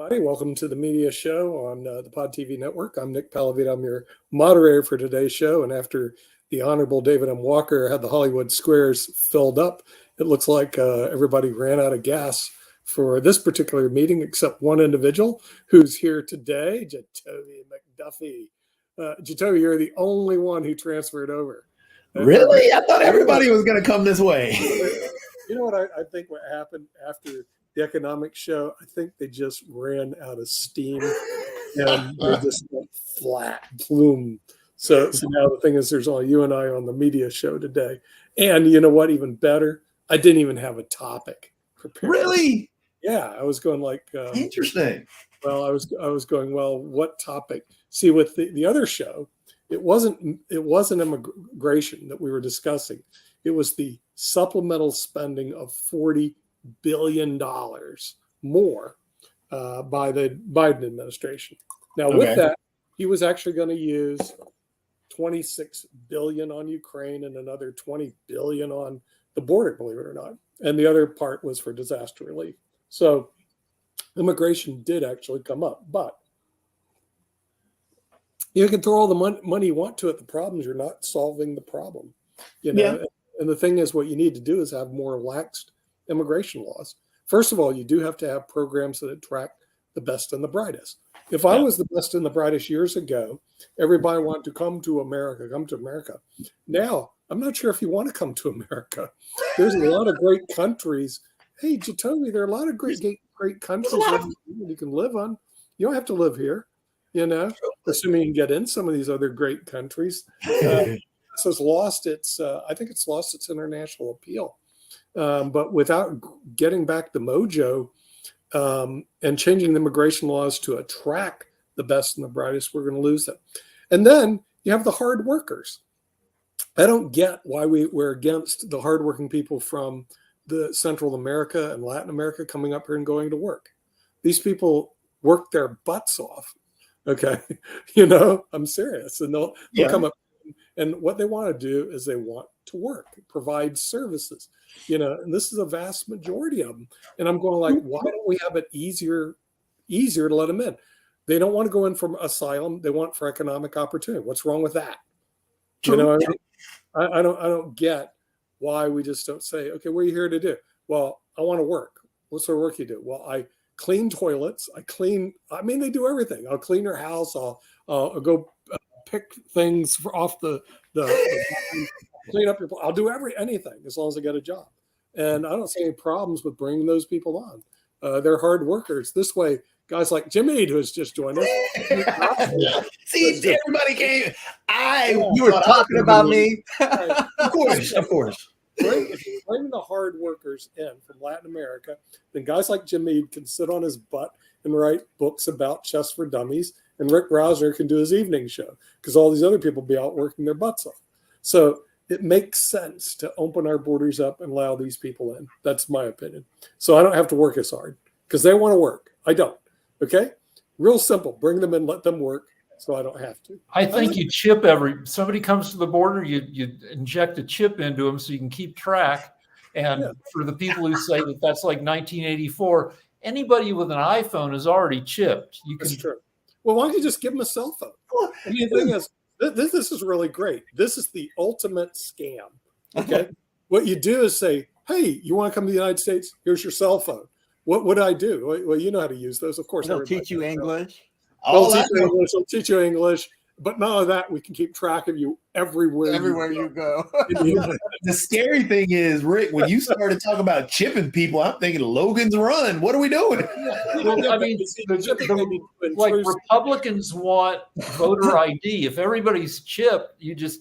everybody. Welcome to the media show on the Pod TV network. I'm Nick Palavita. I'm your moderator for today's show. And after the Honorable David M. Walker had the Hollywood Squares filled up, it looks like everybody ran out of gas for this particular meeting, except one individual who's here today, Jatovy McDuffie. Jatovy, you're the only one who transferred over. Really? I thought everybody was going to come this way. You know what I think what happened after the economic show? I think they just ran out of steam and they just went flat, boom. So now the thing is, there's only you and I on the media show today. And you know what? Even better, I didn't even have a topic prepared. Really? Yeah, I was going like interesting. Well, I was going, well, what topic? See, with the other show, it wasn't immigration that we were discussing. It was the supplemental spending of $40 billion more by the Biden administration. Now, with that, he was actually going to use $26 billion on Ukraine and another $20 billion on the border, believe it or not. And the other part was for disaster relief. So immigration did actually come up, but you can throw all the money you want to it. The problem is you're not solving the problem. You know, Yeah. And the thing is, what you need to do is have more relaxed immigration laws. First of all, you do have to have programs that attract the best and the brightest. If I was the best and the brightest years ago, everybody wanted to come to America. Now, I'm not sure if you want to come to America. There's a lot of great countries. Hey, Jatovy, there are a lot of great countries you can live on. You don't have to live here, you know, assuming you can get in some of these other great countries. So it's lost its, I think it's lost its international appeal. But without getting back the mojo and changing the immigration laws to attract the best and the brightest, we're going to lose them. And then you have the hard workers. I don't get why we're against the hardworking people from the Central America and Latin America coming up here and going to work. These people work their butts off. Okay. You know, I'm serious. And they'll come up. And what they want to do is they want to work, provide services, you know, and this is a vast majority of them. And I'm going like, why don't we have it easier to let them in? They don't want to go in for asylum. They want for economic opportunity. What's wrong with that? You know, I don't get why we just don't say, okay, what are you here to do? Well, I want to work. What sort of work you do? Well, I clean toilets. They do everything. I'll clean your house. I'll go pick things off the clean up I'll do anything as long as I get a job. And I don't see any problems with bringing those people on. They're hard workers. This way, guys like Jimmy, who's just joined us. See, everybody came. You were talking about me. Of course. If you bring the hard workers in from Latin America, then guys like Jim Meade can sit on his butt and write books about chess for dummies, and Rick Rosner can do his evening show because all these other people be out working their butts off. So it makes sense to open our borders up and allow these people in. That's my opinion. So I don't have to work as hard because they want to work. I don't. Okay? Real simple. Bring them in, let them work so I don't have to. I think you chip somebody comes to the border, you inject a chip into them so you can keep track. And for the people who say that that's like 1984, anybody with an iPhone is already chipped. That's true. Well, why don't you just give them a cell phone? I mean, the thing is, this is really great. This is the ultimate scam. Okay? What you do is say, hey, you want to come to the United States? Here's your cell phone. What would I do? Well, you know how to use those. Of course. They'll teach you English. They'll teach you English. But none of that, we can keep track of you everywhere you go. The scary thing is, Rick, when you started talking about chipping people, I'm thinking Logan's Run. What are we doing? Well, I mean, like Republicans want voter ID. If everybody's chipped, you just,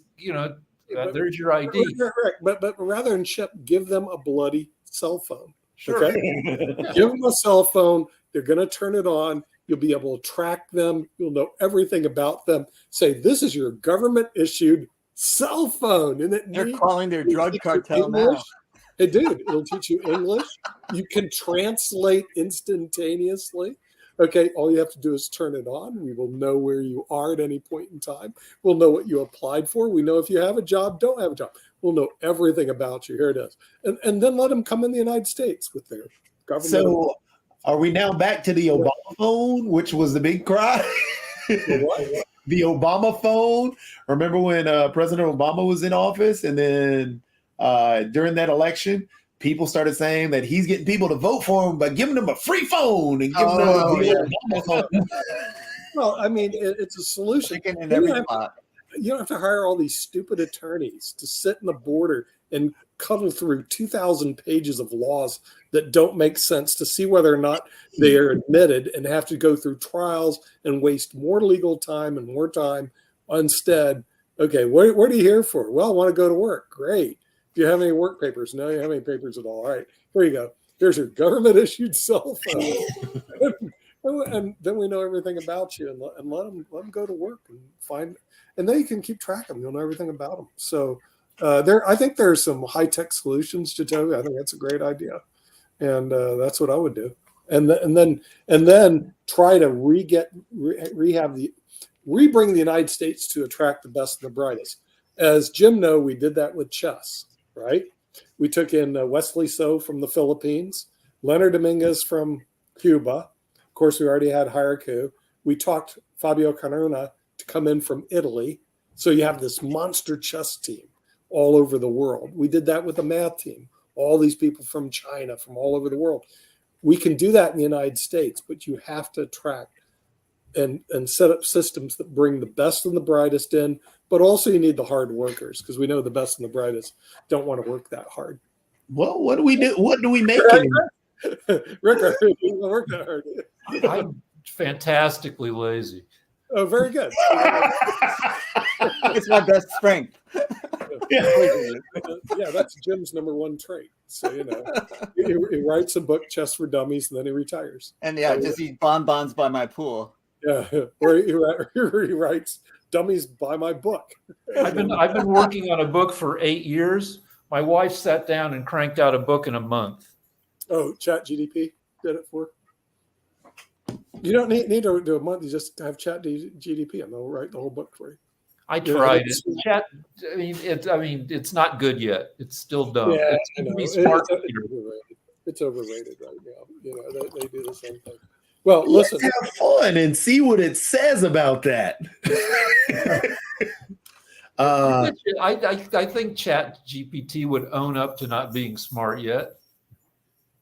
there's your ID. But rather than chip, give them a bloody cell phone. Sure. Okay? Give them a cell phone. They're going to turn it on. You'll be able to track them. You'll know everything about them. Say, this is your government-issued cell phone. And they're calling their drug cartel English. now. Hey, dude, it'll teach you English. You can translate instantaneously. Okay, all you have to do is turn it on. We will know where you are at any point in time. We'll know what you applied for. We know if you have a job, don't have a job. We'll know everything about you. Here it is. And then let them come in the United States with their government. So Are we now back to the Obama phone, which was the big cry? The Obama phone. Remember when President Obama was in office, and then during that election, people started saying that he's getting people to vote for him by giving them a free phone and giving them the Obama phone. Well, I mean, it's a solution. Chicken in every pot. You don't have to hire all these stupid attorneys to sit in the border and cuddle through 2,000 pages of laws that don't make sense to see whether or not they are admitted, and have to go through trials and waste more legal time and more time. Instead, okay, what are you here for? Well, I want to go to work. Great. Do you have any work papers? No, you don't have any papers at all. All right, here you go. Here's your government issued cell phone. And then we know everything about you, and let them go to work and find, and then you can keep track of them. You'll know everything about them. So I think there's some high tech solutions to Toby. I think that's a great idea, and that's what I would do. And then try to rebring the United States to attract the best and the brightest. As Jim know, we did that with chess, right? We took in Wesley So from the Philippines, Leonard Dominguez from Cuba. Of course, we already had Hiraku. We talked Fabio Carona to come in from Italy. So you have this monster chess team all over the world. We did that with the math team. All these people from China, from all over the world. We can do that in the United States, but you have to attract and set up systems that bring the best and the brightest in, but also you need the hard workers, because we know the best and the brightest don't want to work that hard. Well, what do we do? What do we make? Rick, you work that hard. I'm fantastically lazy. Oh, very good. It's my best strength. Yeah, that's Jim's number one trait. So, he writes a book, Chess for Dummies, and then he retires. And just eat bonbons by my pool. Yeah, or he writes Dummies by my book. I've been working on a book for 8 years. My wife sat down and cranked out a book in a month. Oh, ChatGPT did it for. You don't need to do a month. You just have ChatGPT, and they'll write the whole book for you. I tried it. Chat. I mean, it's not good yet. It's still dumb. Yeah, it's going to be smart. It's overrated right now. They do the same thing. Well, listen. Let's have fun and see what it says about that. I think ChatGPT would own up to not being smart yet.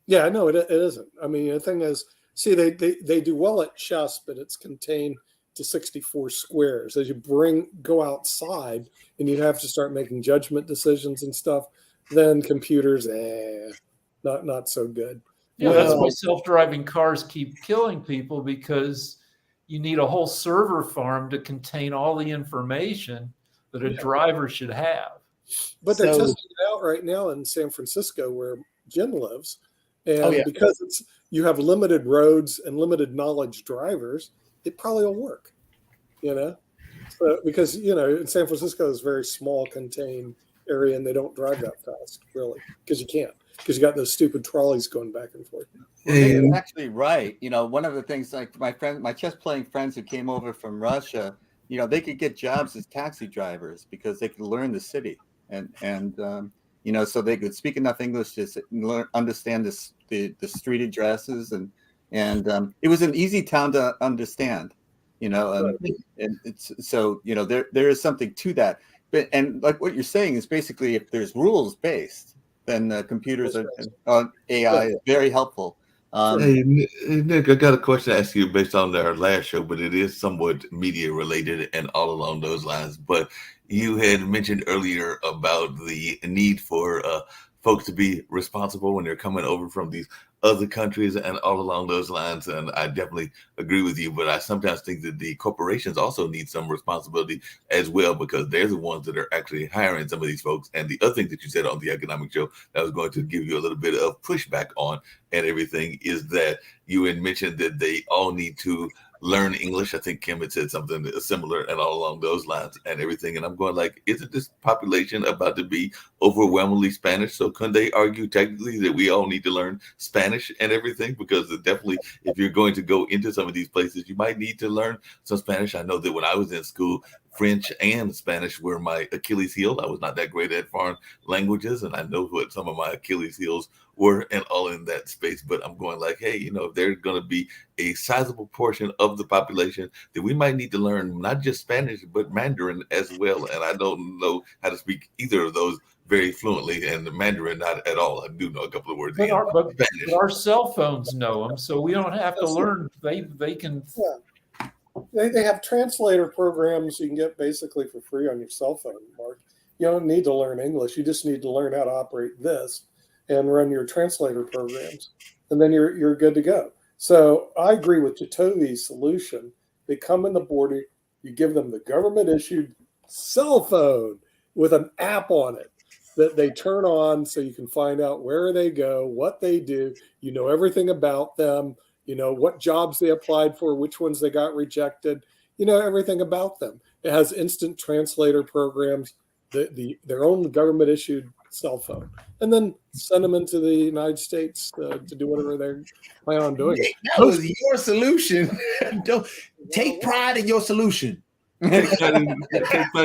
Yeah, no, it isn't. I mean, the thing is, see, they do well at chess, but it's contained to 64 squares. As you go outside and you have to start making judgment decisions and stuff, then computers, not so good. Yeah, that's why self-driving cars keep killing people, because you need a whole server farm to contain all the information that a driver should have. But they're testing it out right now in San Francisco, where Jim lives. And because you have limited roads and limited knowledge drivers, it probably will work, So, because, in San Francisco is a very small contained area, and they don't drive that fast, really, because you can't, because you got those stupid trolleys going back and forth. You're actually right. One of the things, like my chess playing friends who came over from Russia, they could get jobs as taxi drivers because they could learn the city and so they could speak enough English to understand the street addresses and it was an easy town to understand, and it's so there is something to that. But and like what you're saying is basically, if there's rules based, then computers on AI is very helpful. Hey, Nick, I got a question to ask you based on our last show, but it is somewhat media related and all along those lines. But you had mentioned earlier about the need for folks to be responsible when they're coming over from these other countries and all along those lines. And I definitely agree with you, but I sometimes think that the corporations also need some responsibility as well, because they're the ones that are actually hiring some of these folks. And the other thing that you said on the economic show that I was going to give you a little bit of pushback on and everything is that you had mentioned that they all need to learn English. I think Kim had said something similar and all along those lines and everything. And I'm going like, isn't this population about to be overwhelmingly Spanish? So couldn't they argue technically that we all need to learn Spanish and everything? Because definitely, if you're going to go into some of these places, you might need to learn some Spanish. I know that when I was in school, French and Spanish were my Achilles heel. I was not that great at foreign languages, and I know what some of my Achilles heels were and all in that space. But I'm going like, hey, if there's going to be a sizable portion of the population that we might need to learn not just Spanish, but Mandarin as well. And I don't know how to speak either of those very fluently, and the Mandarin not at all. I do know a couple of words. But in but Spanish. our cell phones know them, so we don't have to learn. They can. Yeah. They have translator programs you can get basically for free on your cell phone, Mark. You don't need to learn English. You just need to learn how to operate this and run your translator programs, and then you're good to go. So I agree with Jatovi's solution. They come in the border, you give them the government issued cell phone with an app on it that they turn on so you can find out where they go, what they do. You know everything about them. You know what jobs they applied for, which ones they got rejected. You know everything about them. It has instant translator programs, their own government issued cell phone, and then send them into the United States to do whatever they plan on doing. That was your solution. Don't take pride in your solution. Take pride in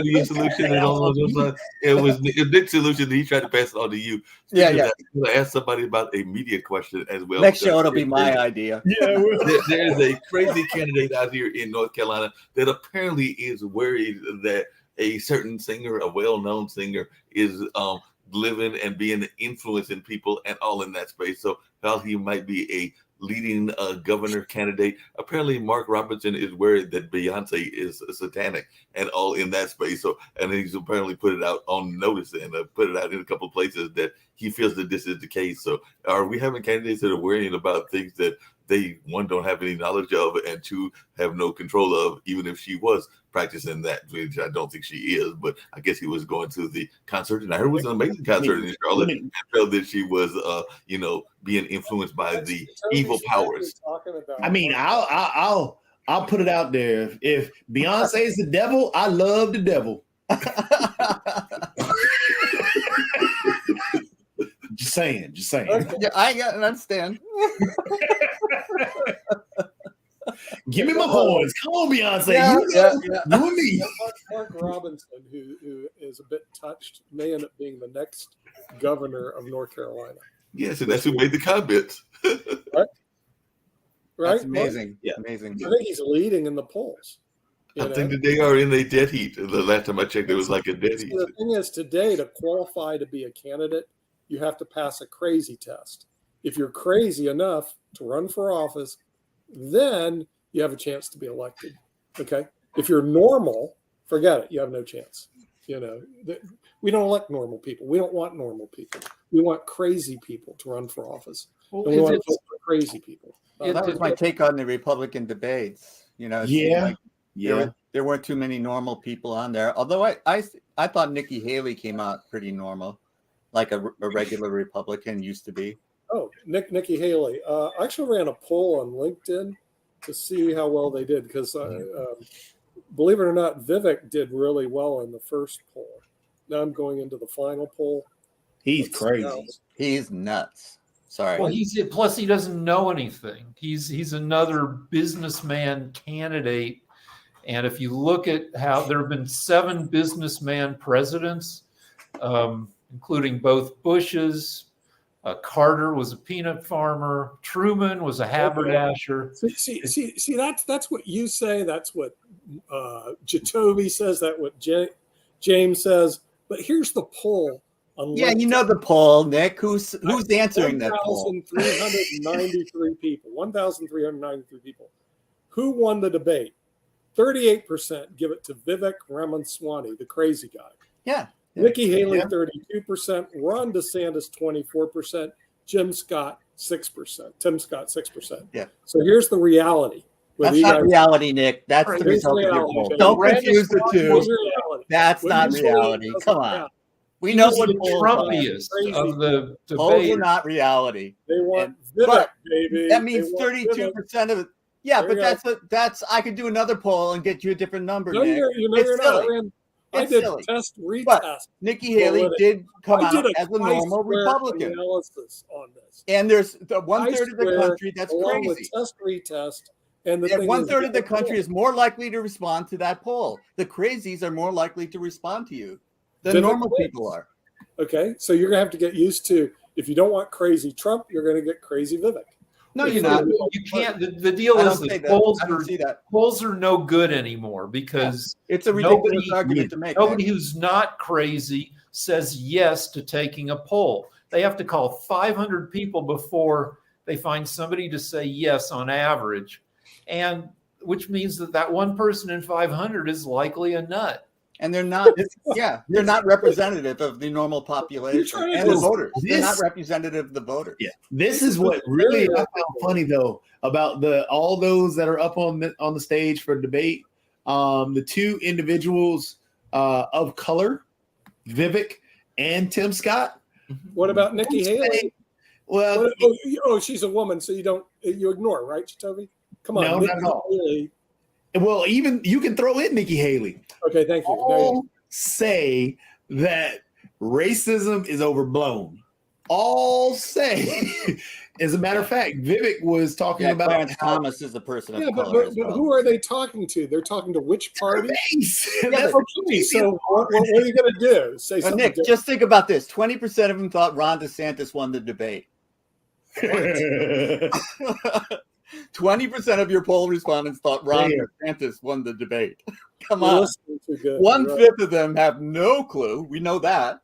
your solution and all those lines. It was Nick's solution. He tried to pass it on to you. Yeah. I'm going to ask somebody about a media question as well. Next show it'll be my idea. Yeah, There is a crazy candidate out here in North Carolina that apparently is worried that a certain singer, a well-known singer, is living and being influencing people and all in that space. So while he might be a leading governor candidate, apparently Mark Robinson is worried that Beyonce is satanic and all in that space. So, and he's apparently put it out on notice and put it out in a couple of places that he feels that this is the case. So are we having candidates that are worrying about things that they, one, don't have any knowledge of, and two, have no control of, even if she was practicing that, which I don't think she is, but I guess he was going to the concert, and I heard it was an amazing concert in Charlotte, and felt that she was, being influenced by the evil powers. I mean, I'll put it out there. If Beyonce is the devil, I love the devil. Just saying. Okay. Yeah, I understand. Give me my horns. Come on, Beyonce. Yeah. You and me. Mark Robinson, who is a bit touched, may end up being the next governor of North Carolina. Yes, and that's who made the comments. Right? That's amazing. Yeah. Amazing. I think he's leading in the polls. I think that they are in a dead heat. The last time I checked, it was like a dead heat. The thing is, today, to qualify to be a candidate, you have to pass a crazy test. If you're crazy enough to run for office, then you have a chance to be elected. Okay. If you're normal, forget it. You have no chance. We don't elect normal people. We don't want normal people. We want crazy people to run for office. Well, And we want to vote for crazy people. That was my take on the Republican debates. It seemed like there weren't too many normal people on there. Although I thought Nikki Haley came out pretty normal, like a regular Republican used to be. Oh, Nikki Haley. I actually ran a poll on LinkedIn to see how well they did because, believe it or not, Vivek did really well in the first poll. Now I'm going into the final poll. He's crazy. He's nuts. Sorry. Well, plus he doesn't know anything. He's another businessman candidate. And if you look at how there have been 7 businessman presidents, including both Bush's, Carter was a peanut farmer. Truman was a haberdasher. See, that's what you say. That's what Jatovi says. That's what James says. But here's the poll. Yeah, you know the poll, Nick. Who's answering that poll? 1,393 people. 1,393 people. Who won the debate? 38% give it to Vivek Ramaswamy, the crazy guy. Yeah. Nikki Haley, 32%. Ron DeSantis, 24%. Tim Scott, 6%. Yeah. So here's the reality. That's not reality, Nick. That's the result of your poll. Don't confuse the two. That's not reality. Come on. We know what the Trumpiest of the polls debate. are not reality. They want Vivek, baby. That means 32% of it. Yeah, There but that's I could do another poll and get you a different number, No, Nick. you're not. I It's did silly. test But retest. Nikki Haley did come I out did as a normal chi-square Republican. analysis on this. And there's the 1/3 of the Chi-square, country that's along crazy. with test retest, And the And thing 1/3 is, of the country is more likely to respond to that poll. The crazies are more likely to respond to you than Vivek normal wins. people are. okay, so you're gonna have to get used to, if you don't want crazy Trump, you're gonna get crazy Vivek. No, If you're you- not. You can't. The deal I is don't say that that. I don't see that. polls are no good anymore because It's a ridiculous nobody argument to make. nobody Nick. who's not crazy says yes to taking a poll. They have to call 500 people before they find somebody to say yes on average, and which means that one person in 500 is likely a nut. And they're not. Yeah, they're not representative of the normal population trying to and the do voters. They're not this- representative of the voters. Yeah, this is what really I found funny though about all those that are up on the stage for debate. The two individuals of color, Vivek and Tim Scott. What about Nikki Haley? Well, She's a woman, so you ignore, right, Chitovi? Come on, No, Nikki not at all. Haley. well, even you can throw in Nikki Haley. Okay, thank you. All say that racism is overblown. All say, as a matter of fact, Vivek was talking Yeah, about Clarence how Thomas is a person of Yeah, color. but as well. who are they talking to? They're talking to which party? race. Yeah, That's but, the point. so what are you going to do? Say But something Nick, different? just think about this: 20% of them thought Ron DeSantis won the debate. 20% of your poll respondents thought Ron DeSantis won the debate. Come You're on. listening too good. 1/5 of them have no clue. We know that.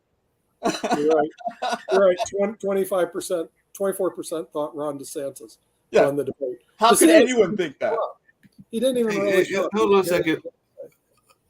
You're right. You're right. 25%, 24% thought Ron DeSantis Yeah. won the debate. How could DeSantis anyone think that? He didn't even really. show up. Hold on a second.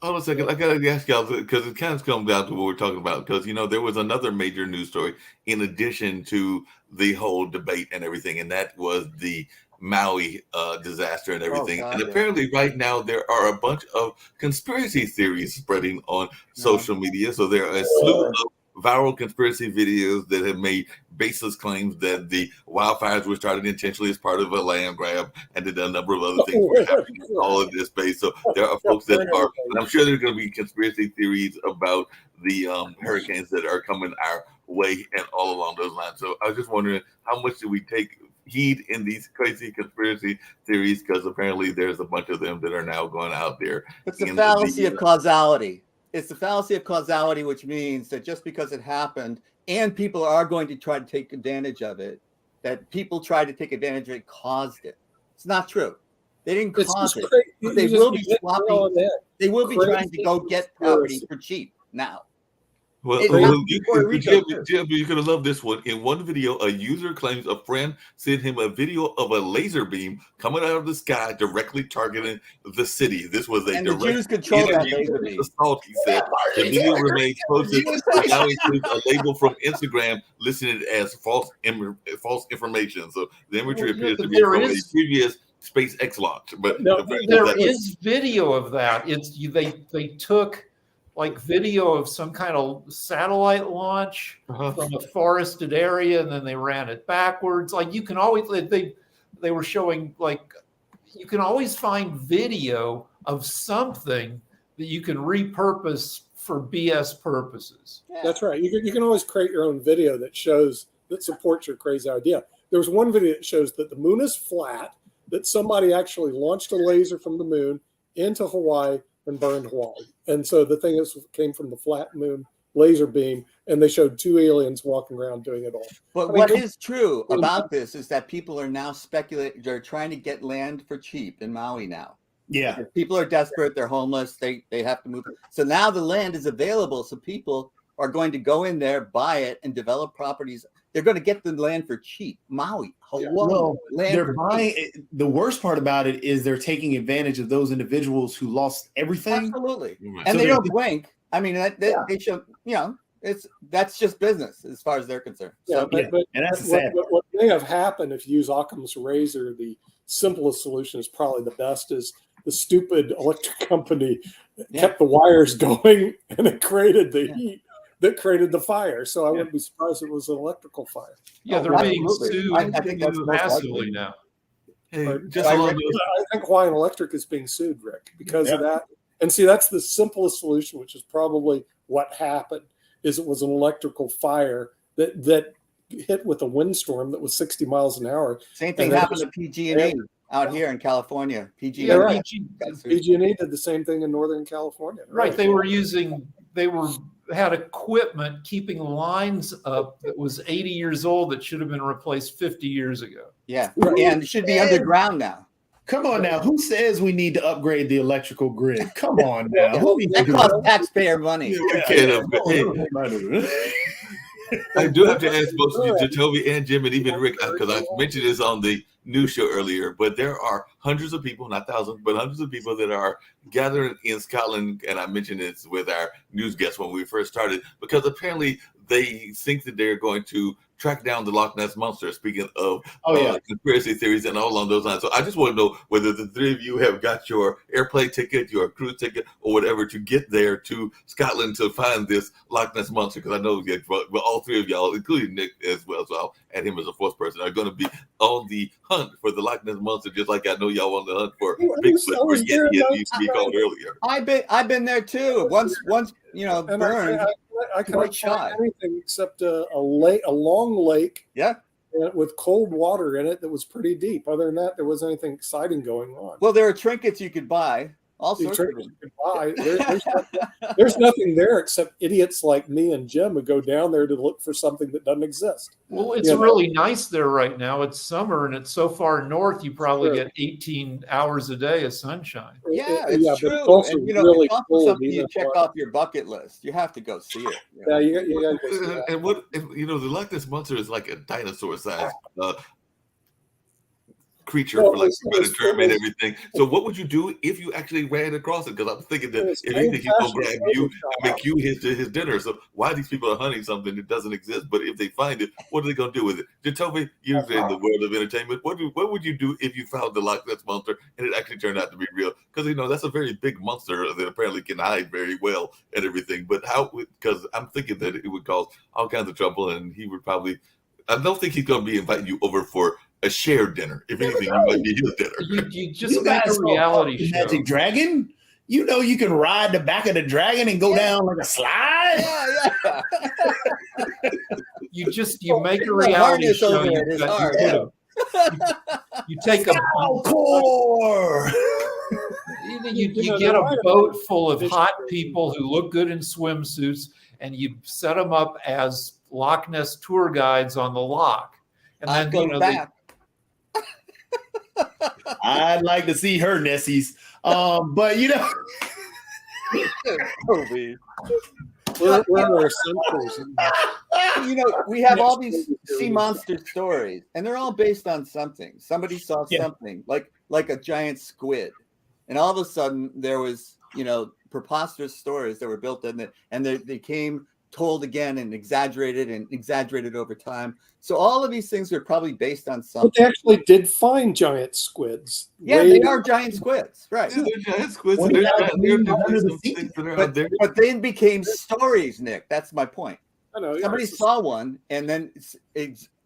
Hold on a second. I gotta ask y'all because it kind of comes down to what we're talking about. Because there was another major news story in addition to the whole debate and everything, and that was the Maui disaster and everything. God, and yeah. apparently, right now there are a bunch of conspiracy theories spreading on social media. So there are a slew of viral conspiracy videos that have made baseless claims that the wildfires were started intentionally as part of a land grab, and that a number of other things were happening in all of this space. So there are folks that are, and I'm sure there's going to be conspiracy theories about the hurricanes that are coming our way and all along those lines. So I was just wondering, how much do we take heed in these crazy conspiracy theories? Because apparently there's a bunch of them that are now going out there. It's the in fallacy the of causality. It's the fallacy of causality, which means that just because it happened and people are going to try to take advantage of it, that people tried to take advantage of it caused it. It's not true. They didn't It's cause just it. crazy. But they You just will be hit the nail swapping. on the head. They will be trying to go Crazy get property conspiracy. for cheap now. Well, It well, happened before Rico, too. Jim, you're going to love this one. In one video, a user claims a friend sent him a video of a laser beam coming out of the sky directly targeting the city. This was a And the direct Jews control that interview laser beam. assault, he said. The video remains posted, but now includes a label from Instagram listing it as false information. So the imagery Well, appears to be there from is- a previous SpaceX launch. But No, the fact There that- is video of that. They took like video of some kind of satellite launch from a forested area, and then they ran it backwards. Like you can always they were showing like you can always find video of something that you can repurpose for BS purposes. That's right. You can always create your own video that supports your crazy idea. There was one video that shows that the moon is flat, that somebody actually launched a laser from the moon into Hawaii and burned Hawaii. And so the thing came from the flat moon laser beam, and they showed two aliens walking around doing it all. But I mean, what is true about this is that people are now speculating. They're trying to get land for cheap in Maui now. Yeah. People are desperate. They're homeless. They have to move. So now the land is available. So people are going to go in there, buy it, and develop properties. They're going to get the land for cheap. Maui, Hawaii, Well, land they're for buying cheap. it. The worst part about it is they're taking advantage of those individuals who lost everything. Absolutely. Right. And So they they're- don't blink. I mean, they should, that's just business as far as they're concerned. Yeah, So, but and that's what, sad. what may have happened if you use Occam's razor, the simplest solution is probably the best, is the stupid electric company kept the wires going, and it created the heat that created the fire. So I wouldn't be surprised if it was an electrical fire. Yeah, Oh, they're being absolutely. sued I think that's most massively likely. now. Hey, Right. just I along reckon- those I think Hawaiian Electric is being sued, Rick, because of that. And see, that's the simplest solution, which is probably what happened. Is it was an electrical fire that hit with a windstorm that was 60 miles an hour. Same thing And then happened to PG&E. out here in California. PG. Yeah, right. got sued. PG&E did the same thing in Northern California. Right. They had equipment keeping lines up that was 80 years old that should have been replaced 50 years ago. Yeah, Right. and it should be underground now. Come on now. Who says we need to upgrade the electrical grid? Come on now. Yeah, Who needs to that do costs taxpayer money. Yeah, we can't upgrade. I do have to ask both of you, Toby and Jim, and even Rick, because I mentioned this on the news show earlier, but there are hundreds of people, not thousands, but hundreds of people that are gathering in Scotland. And I mentioned this with our news guests when we first started, because apparently they think that they're going to track down the Loch Ness Monster, speaking of conspiracy theories and all along those lines. So I just want to know whether the three of you have got your airplane ticket, your cruise ticket, or whatever to get there to Scotland to find this Loch Ness Monster, because I know well, all three of y'all, including Nick as well, so I'll add him as a fourth person, are going to be on the hunt for the Loch Ness Monster, just like I know y'all on the hunt for Bigfoot, or Yeti, as used to be called earlier. I've been there too. Once And burned. I Quite can't shy. find anything except a long lake Yeah. with cold water in it that was pretty deep. Other than that, there wasn't anything exciting going on. Well, there are trinkets you could buy. All The sorts of trinkets them. you could buy. There's nothing there except idiots like me and Jim who go down there to look for something that doesn't exist. Well, it's Yeah. really nice there right now. It's summer and it's so far north, you probably Sure. get 18 hours a day of sunshine. Yeah, But it's it's true. also And really it's also cold. something you even check though- off your bucket list. You have to go see it. Yeah, you got to go see that. And what the Loch Ness Monster is like a dinosaur-sized creature, Well, for like it was- a term and everything. So, what would you do if you actually ran across it? Because I'm thinking that It was if you think he's gonna fantastic. grab you and make you his dinner, so why these people are hunting something that doesn't exist? But if they find it, what are they gonna do with it? Jacoby, you're in the world of entertainment. What would you do if you found the Loch Ness Monster and it actually turned out to be real? Because that's a very big monster that apparently can hide very well and everything. But how? Because I'm thinking that it would cause all kinds of trouble, and he would probably. I don't think he's going to be inviting you over for a shared dinner. If anything, you might be his dinner. You just You make guys a saw reality Puff the show. Magic Dragon? You know you can ride the back of the dragon and go down like a slide? Yeah. You make a the reality harness show. over it is hard. You take a Core. you know, get they're a right boat about full of fish hot food. people who look good in swimsuits, and you set them up as Loch Ness tour guides on the loch. And I then go back. I'd like to see her Nessies. But Toby. We're our centers. We have all these sea monster stories, and they're all based on something. Somebody saw Yeah. something like a giant squid, and all of a sudden there was preposterous stories that were built in it, and they came told again and exaggerated over time. So all of these things are probably based on But something. they actually did find giant squids. Yeah, Way- they are giant squids, right? Yeah, they're giant squids. What They're about definitely under the some sea? things that are out there. But they became stories, Nick. That's my point. I know. Somebody saw one and then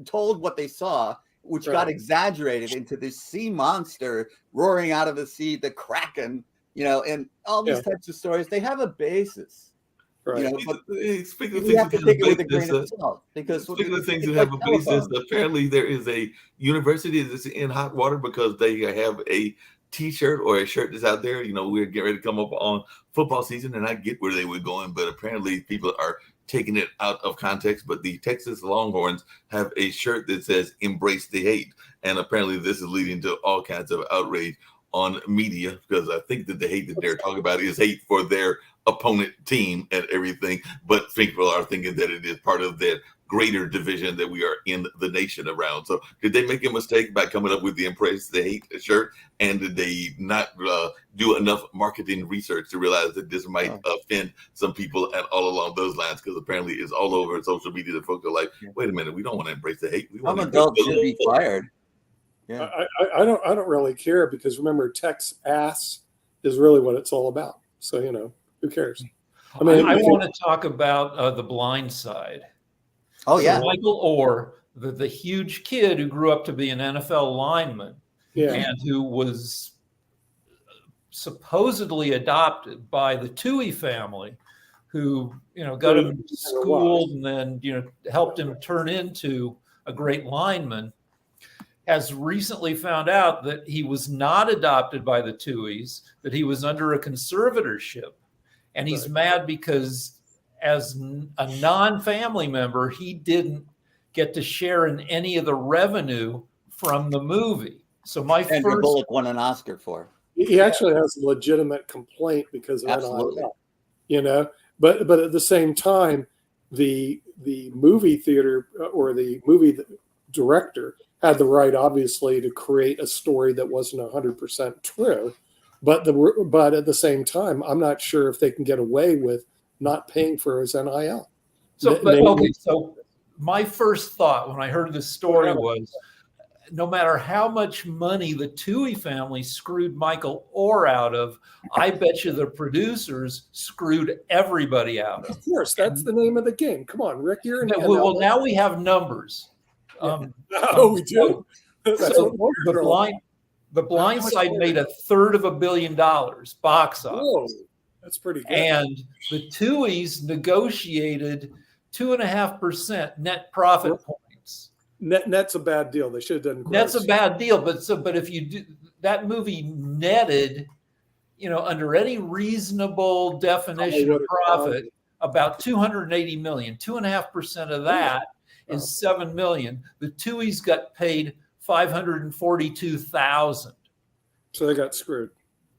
told what they saw, which got Right. exaggerated into this sea monster roaring out of the sea, the Kraken, and all these types of stories. They have a basis, Right. but Speaking of you have to things take it with that a grain have of salt because speaking of things it's that have like a basis, telephone. apparently there is a university that's in hot water because they have a T-shirt or a shirt that's out there. We're getting ready to come up on football season, and I get where they were going, but apparently people are taking it out of context. But the Texas Longhorns have a shirt that says "Embrace the Hate," and apparently this is leading to all kinds of outrage on media because I think that the hate that they're talking about is hate for their opponent team and everything, but people are thinking that it is part of that greater division that we are in the nation around. So did they make a mistake by coming up with the Embrace the Hate shirt, and did they not do enough marketing research to realize that this might offend some people and all along those lines? Because apparently it's all over social media that folks are like, wait a minute, we don't want to embrace the hate. We want Some to adults should be fired. Yeah. I don't really care because remember, Tech's ass is really what it's all about. So who cares? I want to talk about The Blind Side. Oh yeah. So Michael Orr, the huge kid who grew up to be an NFL lineman, Yeah. and who was supposedly adopted by the Toohey family, who got him schooled and then helped him turn into a great lineman. has recently found out that he was not adopted by the Tuohys, that he was under a conservatorship. And he's Right. mad because as a non-family member, he didn't get to share in any of the revenue from the movie. So my Sandra first, Bullock won an Oscar for. He actually has a legitimate complaint because of Absolutely. NIL, you know. But at the same time, the movie theater or the movie director had the right, obviously, to create a story that wasn't 100% true. But at the same time, I'm not sure if they can get away with not paying for his NIL. so my first thought when I heard this story was, no matter how much money the Tuohy family screwed Michael Oher out of, I bet you the producers screwed everybody out of. Of course, that's the name of the game. Come on, Rick, you're in. Well, now we have numbers. Oh, we do. That's So what the Blind Side made $350 million box office. Whoa, that's pretty good. And the Tuohys negotiated 2.5% net profit points. Net's a bad deal. They should have done gross. That's a bad deal, but if you do, that movie netted, under any reasonable definition of profit, about 280 million. 2.5% of that is 7 million. The Tuohys got paid 542,000. So they got screwed.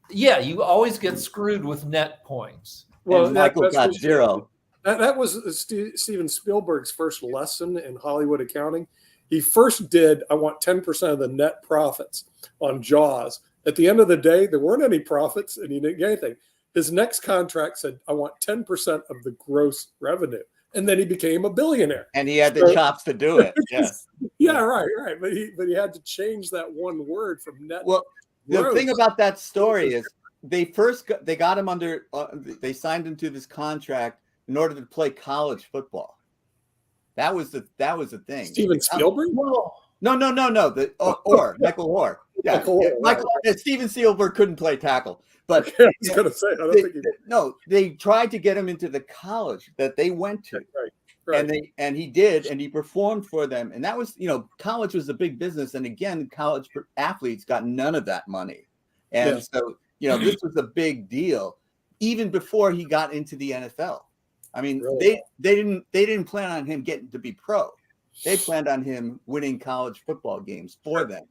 Yeah, you always get screwed with net points. Well, Michael got zero. That was Steven Spielberg's first lesson in Hollywood accounting. He first did, I want 10% of the net profits on Jaws. At the end of the day, there weren't any profits and he didn't get anything. His next contract said, I want 10% of the gross revenue. And then he became a billionaire. And he had the chops to do it. Yeah, right. But he had to change that one word from net. Well, the thing about that story is they got him under, they signed him to this contract in order to play college football. That was the thing. Steven Spielberg? No. Michael Oher. Yeah, Steven Spielberg couldn't play tackle. But I was going to say, I don't think he did. No, they tried to get him into the college that they went to. Right. And he did, and he performed for them. And that was, college was a big business. And again, college athletes got none of that money. And so, this was a big deal, even before he got into the NFL. I mean, they didn't plan on him getting to be pro. They planned on him winning college football games for them.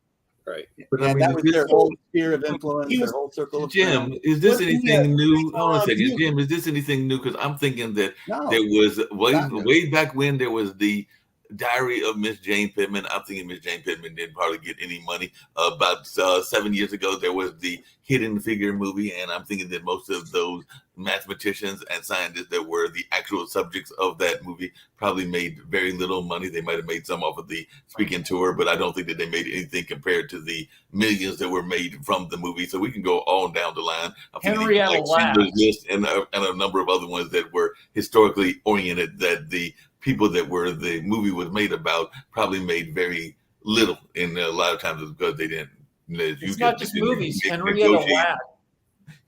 Right. But and that was their whole sphere of influence, their whole circle of Jim, friends. is this anything new? Hold on a second. Jim, is this anything new? Because I'm thinking that there was way back when there was the Diary of Miss Jane Pittman. I'm thinking Miss Jane Pittman didn't probably get any money. About 7 years ago, there was the Hidden Figure movie, and I'm thinking that most of those mathematicians and scientists that were the actual subjects of that movie probably made very little money. They might have made some off of the speaking tour, but I don't think that they made anything compared to the millions that were made from the movie. So we can go on down the line. Henrietta Lacks and a number of other ones that were historically oriented that the people that were the movie was made about probably made very little, and a lot of times it's because they didn't. It's not just movies.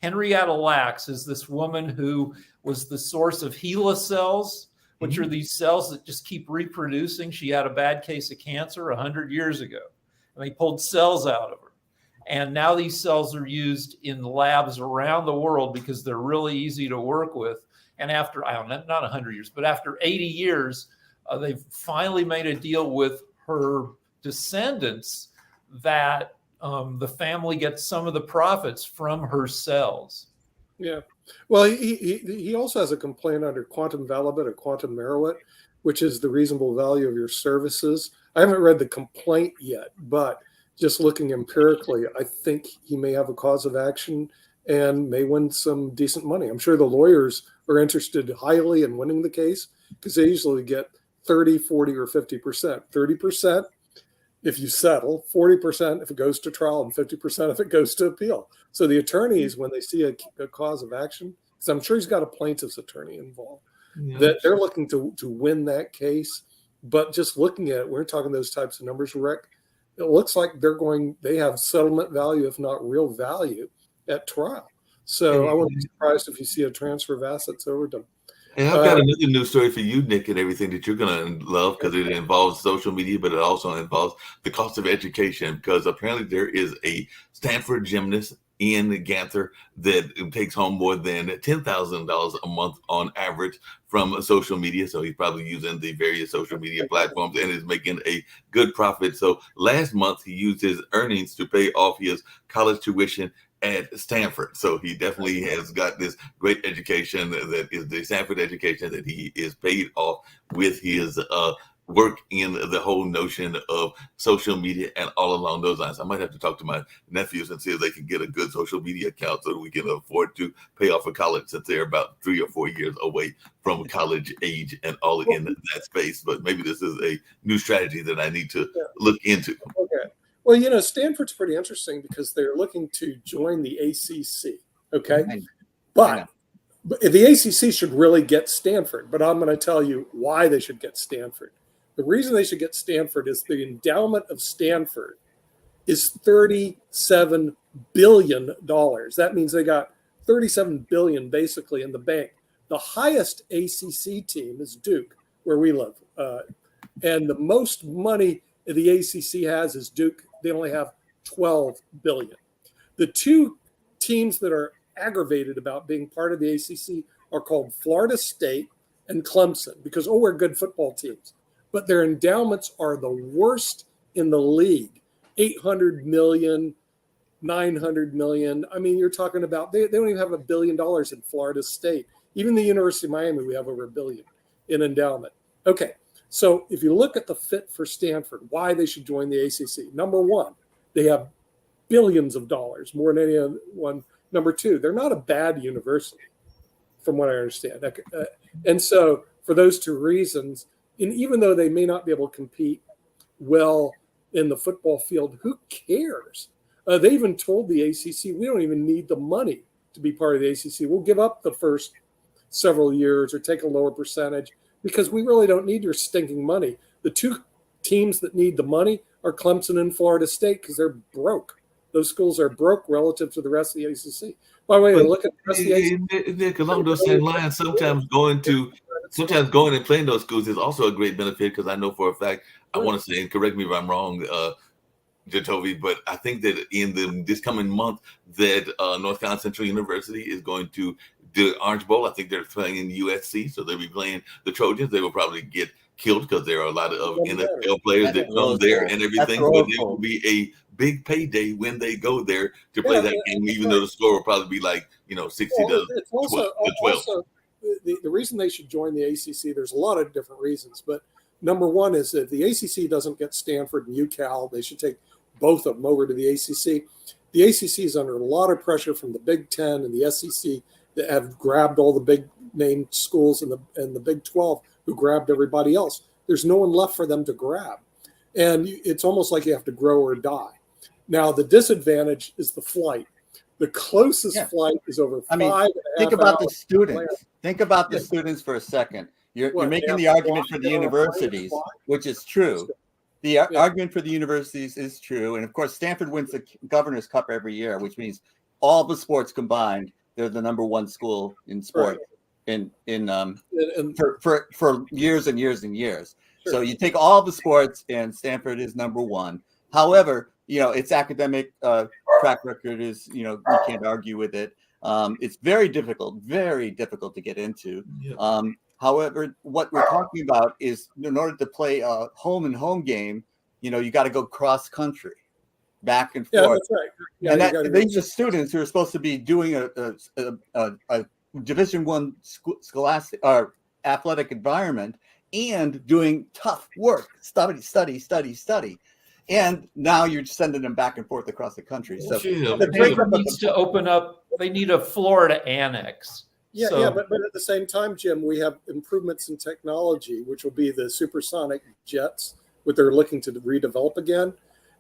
Henrietta Lacks is this woman who was the source of HeLa cells, which are these cells that just keep reproducing. She had a bad case of cancer 100 years ago, and they pulled cells out of her. And now these cells are used in labs around the world because they're really easy to work with. And after, not 100 years, but after 80 years, they've finally made a deal with her descendants that the family gets some of the profits from her cells. Yeah. Well, he also has a complaint under quantum validate or quantum merit, which is the reasonable value of your services. I haven't read the complaint yet, but just looking empirically, I think he may have a cause of action and may win some decent money. I'm sure the lawyers are interested highly in winning the case because they usually get 30, 40, or 50%. 30% if you settle, 40% if it goes to trial, and 50% if it goes to appeal. So the attorneys, when they see a cause of action, because I'm sure he's got a plaintiff's attorney involved, that they're looking to win that case. But just looking at it, we're talking those types of numbers, Rick. It looks like they have settlement value, if not real value, at trial. So I wouldn't be surprised if you see a transfer of assets over to them. And I've got another news story for you, Nick, and everything that you're going to love because it involves social media, but it also involves the cost of education because apparently there is a Stanford gymnast, Ian Ganther, that takes home more than $10,000 a month on average from social media. So he's probably using the various social media platforms and is making a good profit. So last month, he used his earnings to pay off his college tuition at Stanford. So he definitely has got this great education that is the Stanford education that he is paid off with his work in the whole notion of social media and all along those lines. I might have to talk to my nephews and see if they can get a good social media account so that we can afford to pay off for college since they're about 3 or 4 years away from college age and all in that space. But maybe this is a new strategy that I need to look into. Okay. Well, you know, Stanford's pretty interesting because they're looking to join the ACC. Okay. But the ACC should really get Stanford. But I'm going to tell you why they should get Stanford. The reason they should get Stanford is the endowment of Stanford is $37 billion. That means they got $37 billion basically in the bank. The highest ACC team is Duke, where we live. And the most money the ACC has is Duke. They only have $12 billion. The two teams that are aggravated about being part of the ACC are called Florida State and Clemson because, we're good football teams. But their endowments are the worst in the league. 800 million, 900 million. I mean, you're talking about, they don't even have $1 billion in Florida State. Even the University of Miami, we have over $1 billion in endowment. Okay, so if you look at the fit for Stanford, why they should join the ACC. Number one, they have billions of dollars, more than anyone. Number two, they're not a bad university, from what I understand. And so for those two reasons, and even though they may not be able to compete well in the football field, who cares? They even told the ACC, we don't even need the money to be part of the ACC. We'll give up the first several years or take a lower percentage because we really don't need your stinking money. The two teams that need the money are Clemson and Florida State because they're broke. Those schools are broke relative to the rest of the ACC. By the way, look at the rest of the ACC. Nick, along those same lines, sometimes going and playing those schools is also a great benefit because I know for a fact, I want to say, and correct me if I'm wrong, Jatovi, but I think that in this coming month that North Carolina Central University is going to do Orange Bowl. I think they're playing in USC, so they'll be playing the Trojans. They will probably get killed because there are a lot of NFL players that come there and everything, but there will be a big payday when they go there to play that game, even though the score will probably be like, 60 to 12. Also, the reason they should join the ACC, there's a lot of different reasons, but number one is that the ACC doesn't get Stanford and UCal. They should take both of them over to the ACC. The ACC is under a lot of pressure from the Big Ten and the SEC that have grabbed all the big name schools and the Big 12 who grabbed everybody else. There's no one left for them to grab. And it's almost like you have to grow or die. Now, the disadvantage is the flight. The closest flight is over 5.5 think about the hours. students. Think about the students for a second. You're making the argument for the universities, which is true. The argument for the universities is true. And of course, Stanford wins the Governor's Cup every year, which means all the sports combined, they're the number one school in sport for years and years and years. Sure. So you take all the sports and Stanford is number one. However, its academic track record is, you can't argue with it. It's very difficult to get into. Yeah. However, what we're talking about is in order to play a home and home game, you got to go cross country, back and forth. That's right. Yeah, and these are students who are supposed to be doing a Division I scholastic or athletic environment and doing tough work, study. And now you're sending them back and forth across the country. So needs to open up. They need a Florida annex. But at the same time, Jim, we have improvements in technology, which will be the supersonic jets, what they're looking to redevelop again.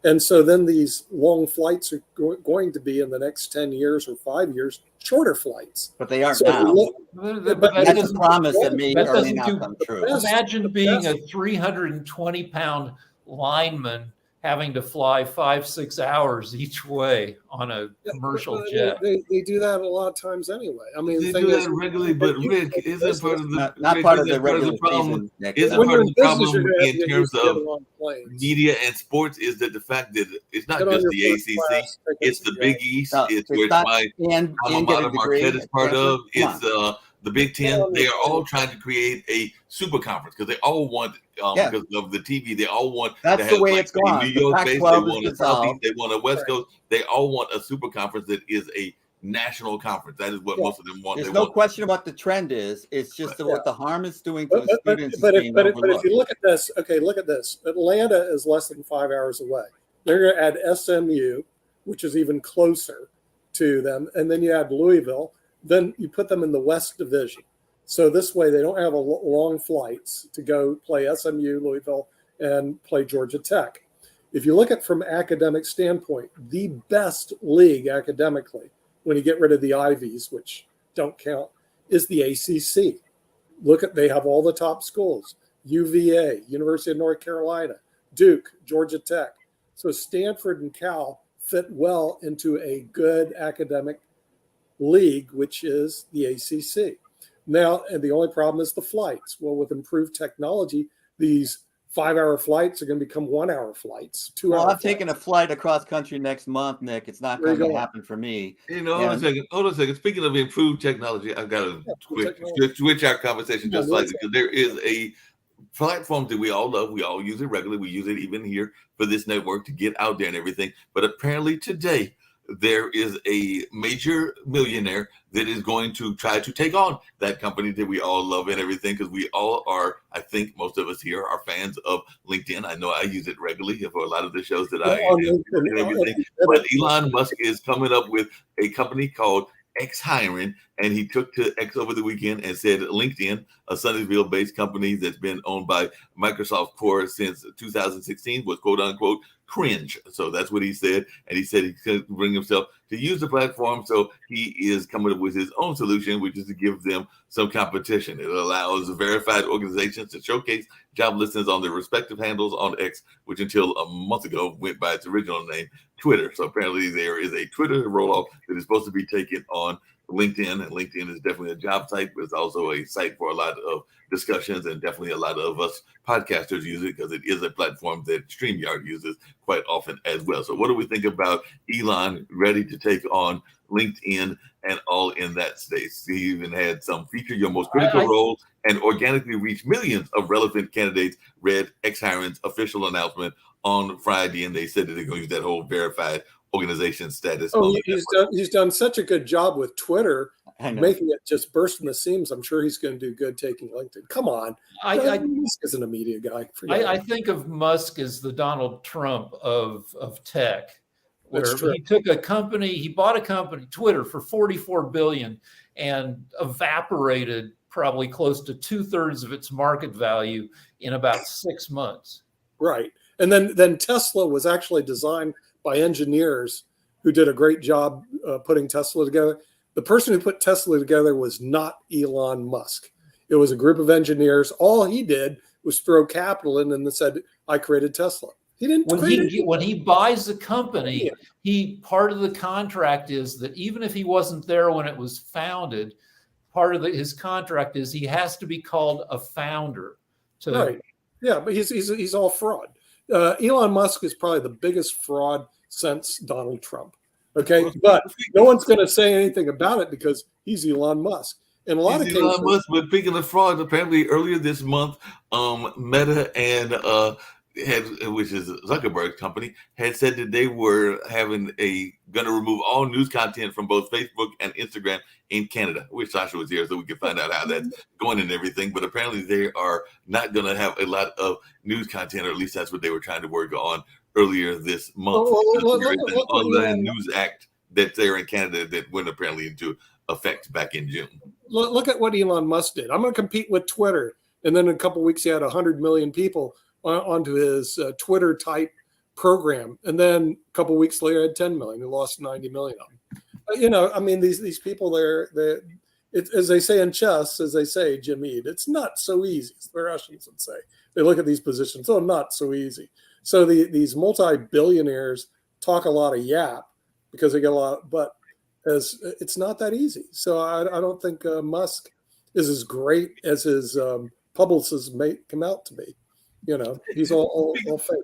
And so then these long flights are going to be in the next 10 years or 5 years, shorter flights. But they aren't now. That's a promise that may or may not come true. Imagine being a 320-pound lineman having to fly 5-6 hours each way on a commercial jet. They do that a lot of times anyway. I mean, They the thing do is, that regularly, but Rick isn't part of the not part of the isn't part of regular the problem. season. Nick. Isn't when part you're of in the business, problem you're going to in get terms used to of getting on planes. media and sports is that the fact that it's not Get on just your the first ACC, class tickets it's the and Big go. East, No, it's it's where not- my and alma get a mater degree. Marquette is part Stanford. of. Come It's on. the Big Get Ten. on They your are all plane. trying to create a super conference because they all want, Yeah. because of the TV, they all want That's to the have way like it's gone. a New The York base, they Pac-12 is want a dissolved. Southeast, they want a West Right. Coast. They all want a super conference that is a national conference. That is what Yeah. most of them want. There's They no want question about the trend is. It's just Right. what the harm is doing to But, the but, students but, is if, being but, if, but if overlooked. you look at this, okay, look at this. Atlanta is less than 5 hours away. They're going to add SMU, which is even closer to them, and then you add Louisville. Then you put them in the West Division. So this way, they don't have long flights to go play SMU, Louisville, and play Georgia Tech. If you look at from academic standpoint, the best league academically, when you get rid of the Ivies, which don't count, is the ACC. Look at, they have all the top schools: UVA, University of North Carolina, Duke, Georgia Tech. So Stanford and Cal fit well into a good academic league, which is the ACC. Now, and the only problem is the flights. Well, with improved technology, these 5-hour flights are going to become 1-hour flights, 2-hour Well, I'm flights. taking a flight across country next month, Nick. It's not Where you going to going? happen for me. You know, hold on a And- second. Hold on a second. Speaking of improved technology, I've got to technology. switch our conversation Yeah, just what slightly is because there is a platform that we all love. We all use it regularly. We use it even here for this network to get out there and everything. But apparently today, there is a major millionaire that is going to try to take on that company that we all love and everything because we all are, I think most of us here are fans of LinkedIn. I know I use it regularly for a lot of the shows that I On do LinkedIn. and everything. But Elon Musk is coming up with a company called X Hiring, and he took to X over the weekend and said LinkedIn, a Sunnyvale-based company that's been owned by Microsoft Core since 2016, was quote unquote cringe. So that's what he said, and he said he could bring himself to use the platform. So he is coming up with his own solution, which is to give them some competition. It allows verified organizations to showcase job listings on their respective handles on X, which until a month ago went by its original name, Twitter. So apparently there is a Twitter rollout that is supposed to be taken on LinkedIn, and LinkedIn is definitely a job site, but it's also a site for a lot of discussions, and definitely a lot of us podcasters use it because it is a platform that StreamYard uses quite often as well. So what do we think about Elon ready to take on LinkedIn and all in that space? He even had some feature your most critical role and organically reach millions of relevant candidates, read X Hiring's official announcement on Friday, and they said that they're going to use that whole verified organization status. Oh, he's done such a good job with Twitter, I know. making it just burst in the seams. I'm sure he's going to do good taking LinkedIn. Come on. Musk isn't a media guy. I think of Musk as the Donald Trump of tech, where That's true. he took a company, he bought a company, Twitter, for $44 billion and evaporated probably close to 2/3 of its market value in about 6 months. Right. And then Tesla was actually designed by engineers who did a great job putting Tesla together. The person who put Tesla together was not Elon Musk. It was a group of engineers. All he did was throw capital in and said, I created Tesla. He didn't When he buys a company, part of the contract is that even if he wasn't there when it was founded, part of his contract is he has to be called a founder. Right. Yeah, but he's all fraud. Elon Musk is probably the biggest fraud since Donald Trump. Okay, but no one's going to say anything about it because he's Elon Musk. In a lot of cases, Elon Musk, but speaking of fraud, apparently earlier this month, Meta and which is Zuckerberg's company, had said that they were going to remove all news content from both Facebook and Instagram in Canada. I wish Sasha was here so we could find out how that's going and everything. But apparently they are not going to have a lot of news content, or at least that's what they were trying to work on earlier this month. There is an Online News Act that's there in Canada that went apparently into effect back in June. Look at what Elon Musk did. I'm going to compete with Twitter. And then in a couple of weeks, he had 100 million people onto his Twitter type program. And then a couple of weeks later, had 10 million. He lost 90 million of them. I mean, these people, as they say in chess, as they say, Jim Eade, it's not so easy. As the Russians would say. They look at these positions, not so easy. So these multi-billionaires talk a lot of yap because they get a lot, but as it's not that easy. So I don't think Musk is as great as his publicists make him out to be. You know, he's all fake.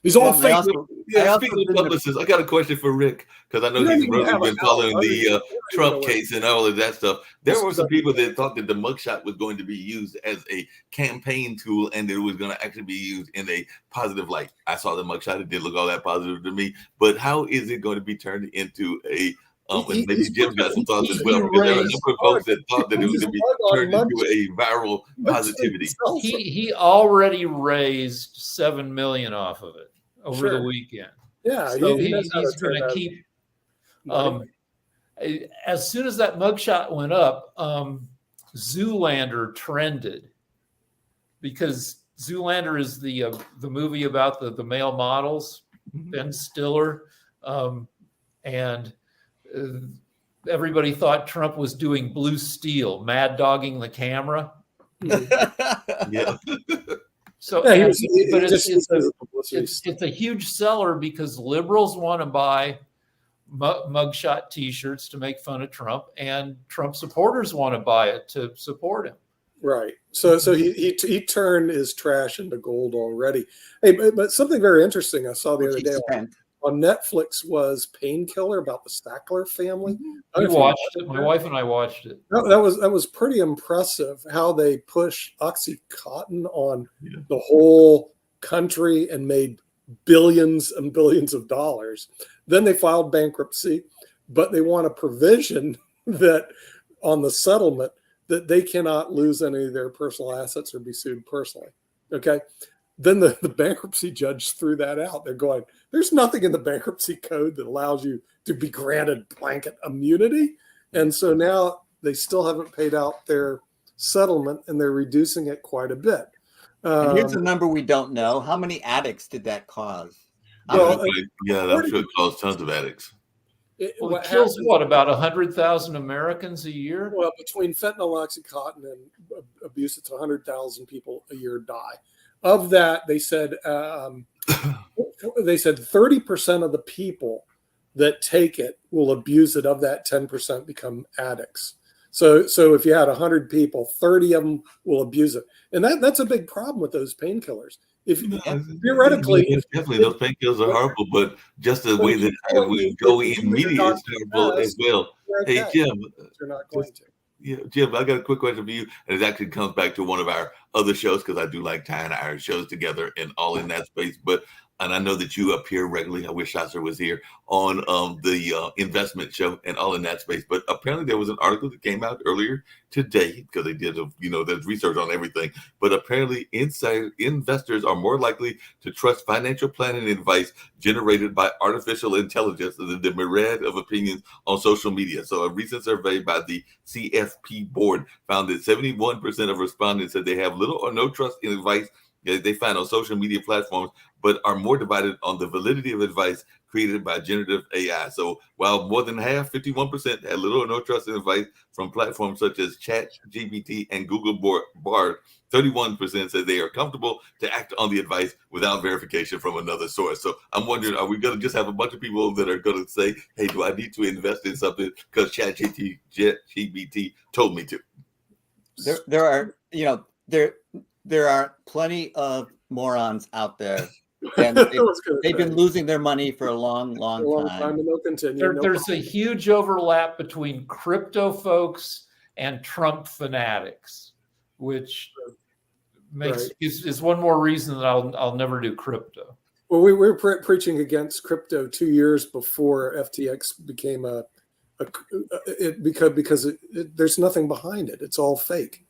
He's all I fake. also Speaking of didn't- publicists, I got a question for Rick because I know You don't he's even really have been a following house. the Trump know case and all of that stuff. There were some people that thought that the mugshot was going to be used as a campaign tool and that it was going to actually be used in a positive light. I saw the mugshot; it didn't look all that positive to me. But how is it going to be turned into a and maybe Jim got some thoughts as well, because there are a number of folks that thought that it was going to be turned into a viral positivity. He already raised $7 million off of it over the weekend. Yeah, So he he's knows how to turn going to that keep. money. As soon as that mugshot went up, Zoolander trended because Zoolander is the movie about the male models, Ben Stiller, and everybody thought Trump was doing Blue Steel, mad dogging the camera. Yeah. So, Yeah, but it's a huge seller because liberals want to buy mugshot T-shirts to make fun of Trump, and Trump supporters want to buy it to support him. Right. So he turned his trash into gold already. Hey, but something very interesting I saw the other day on Netflix was Painkiller about the Sackler family. We watched it. My wife and I watched it. That was pretty impressive how they pushed OxyContin on the whole country and made billions and billions of dollars. Then they filed bankruptcy, but they want a provision that on the settlement that they cannot lose any of their personal assets or be sued personally. Okay. Then the bankruptcy judge threw that out. They're going, there's nothing in the bankruptcy code that allows you to be granted blanket immunity. And so now they still haven't paid out their settlement and they're reducing it quite a bit. And here's a number we don't know. How many addicts did that cause? I'm sure it caused tons of addicts. It kills about 100,000 Americans a year? Well, between fentanyl, OxyContin, and abuse, it's 100,000 people a year die. Of that, they said 30% of the people that take it will abuse it. Of that, 10% become addicts. So if you had 100 people, 30 of them will abuse it, and that's a big problem with those painkillers. If theoretically, definitely those painkillers are horrible, but just the way that we go in media is terrible as well. Hey Jim, you're not going to. Yeah, Jim, I got a quick question for you, and it actually comes back to one of our other shows because I do like tying our shows together and all in that space. And I know that you appear regularly. I wish Shasser was here on the investment show and all in that space. But apparently there was an article that came out earlier today because they did, there's research on everything. But apparently investors are more likely to trust financial planning advice generated by artificial intelligence than the myriad of opinions on social media. So a recent survey by the CFP board found that 71% of respondents said they have little or no trust in advice they find on social media platforms, but are more divided on the validity of advice created by generative AI. So while more than half, 51%, had little or no trust in advice from platforms such as ChatGPT and Google Bard, 31% said they are comfortable to act on the advice without verification from another source. So I'm wondering, are we going to just have a bunch of people that are going to say, hey, do I need to invest in something because ChatGPT told me to? There are plenty of morons out there, and they've been losing their money for a long time. And they'll continue. There's a huge overlap between crypto folks and Trump fanatics, which is one more reason that I'll never do crypto. Well, we were preaching against crypto 2 years before FTX became because there's nothing behind it. It's all fake.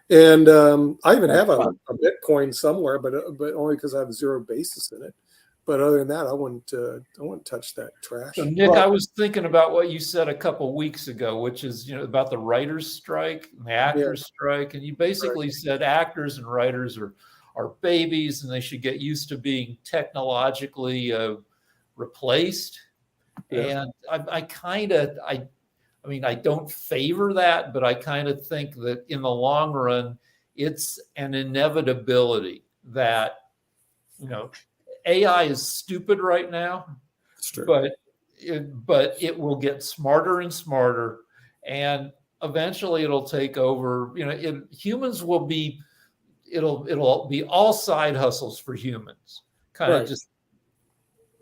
And I even have a Bitcoin somewhere, but only because I have zero basis in it. But other than that, I wouldn't touch that trash. So Nick, I was thinking about what you said a couple weeks ago, which is about the writers' strike and the actors' strike, and you basically said actors and writers are babies and they should get used to being technologically replaced. Yeah. And I don't favor that, but I kind of think that in the long run, it's an inevitability that, AI is stupid right now, It's true. but it will get smarter and smarter, and eventually it'll take over. Humans will be. It'll be all side hustles for humans. Kind of Right. just.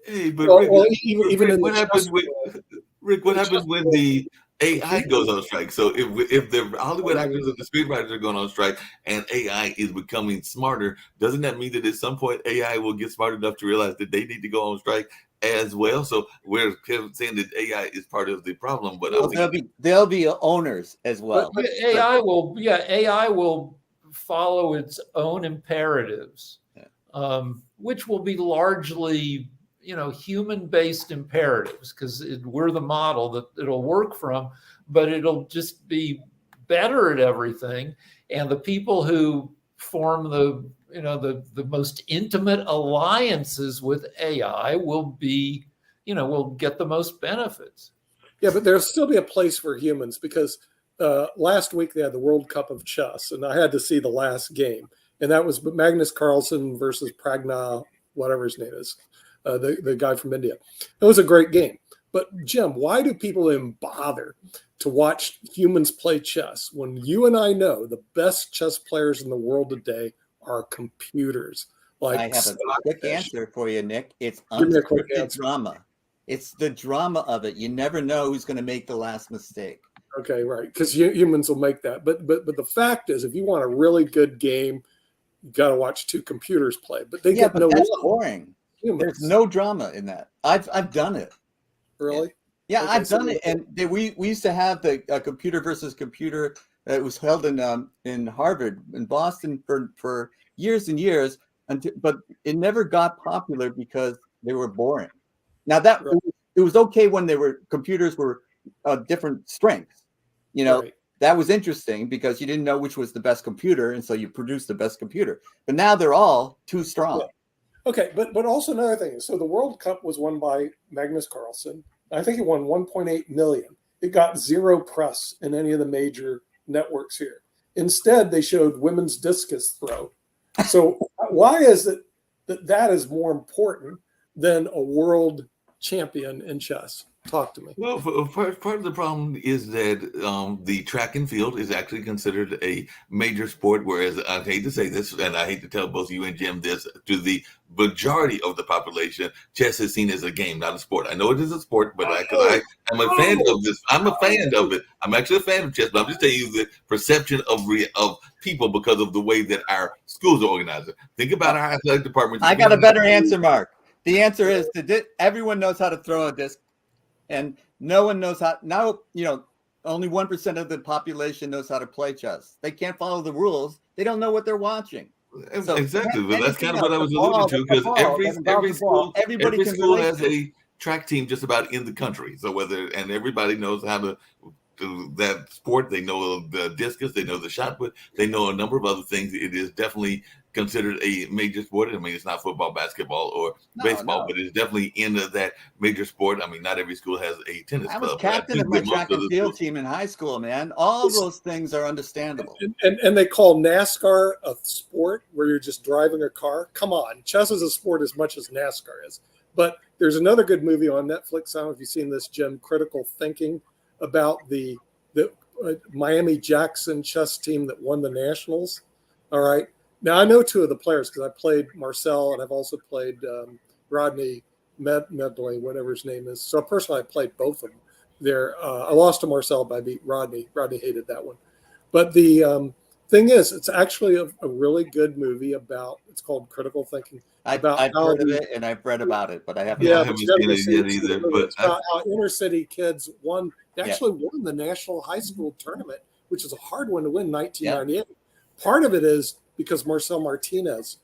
Hey, but Well, Rick, well, even Rick, in what the happens chess with world, Rick? What the happens chess when world, the AI computers- goes on strike? So if the Hollywood actors and the screenwriters are going on strike and AI is becoming smarter, doesn't that mean that at some point AI will get smart enough to realize that they need to go on strike as well? So we're saying that AI is part of the problem, but Well, I think there'll be owners as well. But- AI will follow its own imperatives, which will be largely, human-based imperatives, because we're the model that it'll work from, but it'll just be better at everything. And the people who form the most intimate alliances with AI will get the most benefits. Yeah, but there'll still be a place for humans because last week they had the World Cup of Chess, and I had to see the last game, and that was Magnus Carlsen versus Pragna, whatever his name is, the guy from India. It was a great game. But Jim, why do people even bother to watch humans play chess when you and I know the best chess players in the world today are computers? Like I have a quick Stockfish. answer for you, Nick. It's Give me a quick unscripted answer. drama. It's the drama of it. You never know who's going to make the last mistake. Okay, right, because humans will make that. But the fact is, if you want a really good game, you got to watch two computers play. But they Yeah, get but no that's love. boring. Humans. There's no drama in that. I've done it. Really. Yeah, Okay, I've so done it, and we used to have the computer versus computer. It was held in Harvard in Boston for years and years, but it never got popular because they were boring. Now Right. it was okay when computers were different strengths. Right. That was interesting because you didn't know which was the best computer, and so you produced the best computer. But now they're all too strong. Yeah. Okay, but also another thing. So the World Cup was won by Magnus Carlsen. I think he won 1.8 million. It got zero press in any of the major networks here. Instead, they showed women's discus throw. So why is it that is more important than a world champion in chess? Talk to me. well, part of the problem is that the track and field is actually considered a major sport, whereas I hate to say this, and I hate to tell both you and Jim this, to the majority of the population, chess is seen as a game, not a sport. I know it is a sport, but I am a fan of this. I'm a fan of it. I'm actually a fan of chess, but I'm just telling you the perception of people because of the way that our schools are organized. Think about our athletic department. I got a better answer, Mark. The answer is everyone knows how to throw a disc, and no one knows how. Now, only 1% of the population knows how to play chess. They can't follow the rules. They don't know what they're watching. So Exactly, but that's anything kind of what I else, was the ball, alluding to, the because ball, every that involves the school ball, everybody every can school relate has to. a track team just about in the country. So and everybody knows how to do that sport. They know the discus, they know the shot put, they know a number of other things. It is definitely considered a major sport. I mean, it's not football, basketball, or baseball, No. but it's definitely into that major sport. I mean, not every school has a tennis I was club. but I captain think of my that most track of and the field schools- team in high school, man. All those things are understandable. And they call NASCAR a sport where you're just driving a car. Come on, chess is a sport as much as NASCAR is. But there's another good movie on Netflix. I don't know if you've seen this, Jim. Critical Thinking, about the Miami Jackson chess team that won the nationals. All right. Now I know two of the players because I played Marcel and I've also played Rodney Medley, whatever his name is. So personally, I played both of them. I lost to Marcel, but I beat Rodney. Rodney hated that one. But the thing is, it's actually a really good movie about. It's called Critical Thinking. I've how heard of the- it and I've read about it, but I haven't. Yeah, I but haven't you gotta seen go it see yet see the either, movie. but It's about how inner city kids won. They Yeah. actually won the national high school tournament, which is a hard one to win. 1998. Part of it is because Marcel Martinez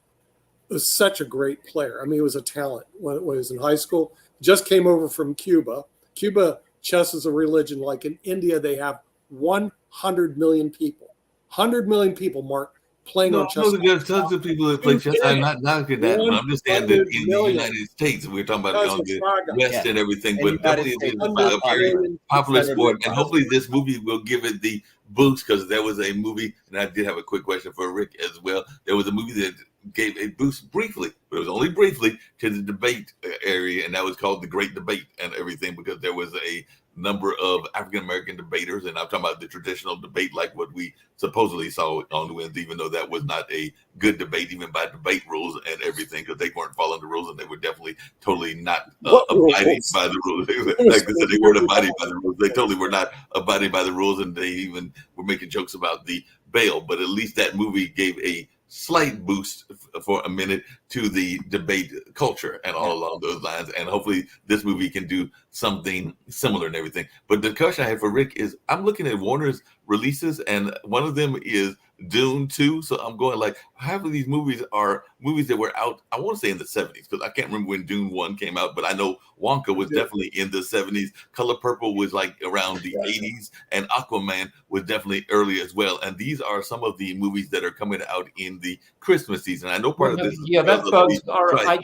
was such a great player. I mean, he was a talent when he was in high school. Just came over from Cuba. Cuba, chess is a religion. Like in India, they have 100 million people. 100 million people, Mark, playing No, on I chess. know that there's tons of people that play chess. I'm not knocking that, but I'm just saying that 100 in the million. United States, we're talking about Because on of the Saga. West Yeah. and everything, In but the United definitely States, it's it's a not very popular. popular It's never sport, been and hopefully this movie will give it the boost, because there was a movie, and I did have a quick question for Rick as well. There was a movie that gave a boost briefly, but it was only briefly, to the debate area, and that was called the Great Debate and everything, because there was a number of African American debaters, and I'm talking about the traditional debate like what we supposedly saw on the Wednesday, even though that was not a good debate, even by debate rules and everything, because they weren't following the rules, and they were definitely totally not abiding by the rules. Like they said, they weren't abiding by the rules. They totally were not abiding by the rules, and they even were making jokes about the bail. But at least that movie gave a slight boost for a minute to the debate culture and all along those lines. And hopefully this movie can do something similar and everything. But the question I have for Rick is, I'm looking at Warner's releases, and one of them is Dune 2. So I'm going like, half of these movies are movies that were out, I want to say in the 70s, because I can't remember when Dune 1 came out, but I know Wonka was definitely in the 70s. Color Purple was like around the 80s, and Aquaman was definitely early as well. And these are some of the movies that are coming out in the Christmas season. I know part of this is that bugs are, right.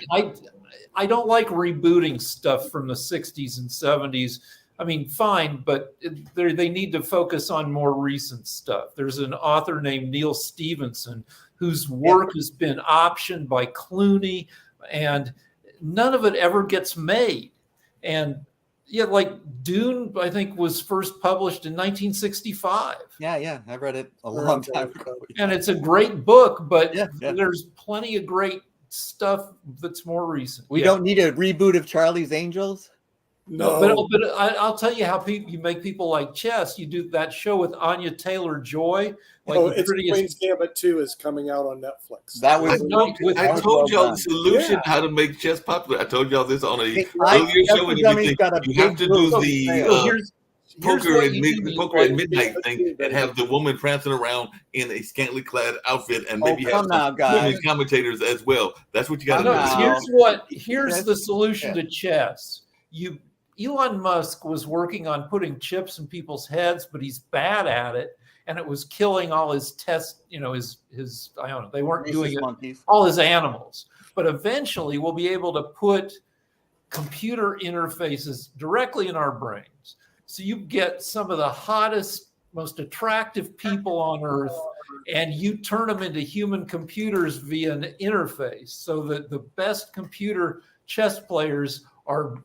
I don't like rebooting stuff from the 60s and 70s. I mean, fine, but they need to focus on more recent stuff. There's an author named Neil Stevenson whose work has been optioned by Clooney, and none of it ever gets made. And yeah, like Dune, I think, was first published in 1965. Yeah, I read it a long time ago. And it's a great book, but Yeah. there's plenty of great stuff that's more recent. We don't need a reboot of Charlie's Angels. No, But I'll tell you how you make people like chess. You do that show with Anya Taylor-Joy. Like it's Queen's Gambit 2 is coming out on Netflix. That was I told y'all the solution how to make chess popular. I told y'all this on a I- earlier show and everything. You have to do here's the poker what you need. poker at midnight thing and have the woman prancing around in a scantily clad outfit, and maybe have come now, some guys. women commentators as well. That's what you got to Come do. now. Here's the solution to chess. Elon Musk was working on putting chips in people's heads, but he's bad at it, and it was killing all his tests. His I don't know. They weren't doing it. Monkeys. All his animals. But eventually, we'll be able to put computer interfaces directly in our brains. So you get some of the hottest, most attractive people on earth, and you turn them into human computers via an interface, so that the best computer chess players are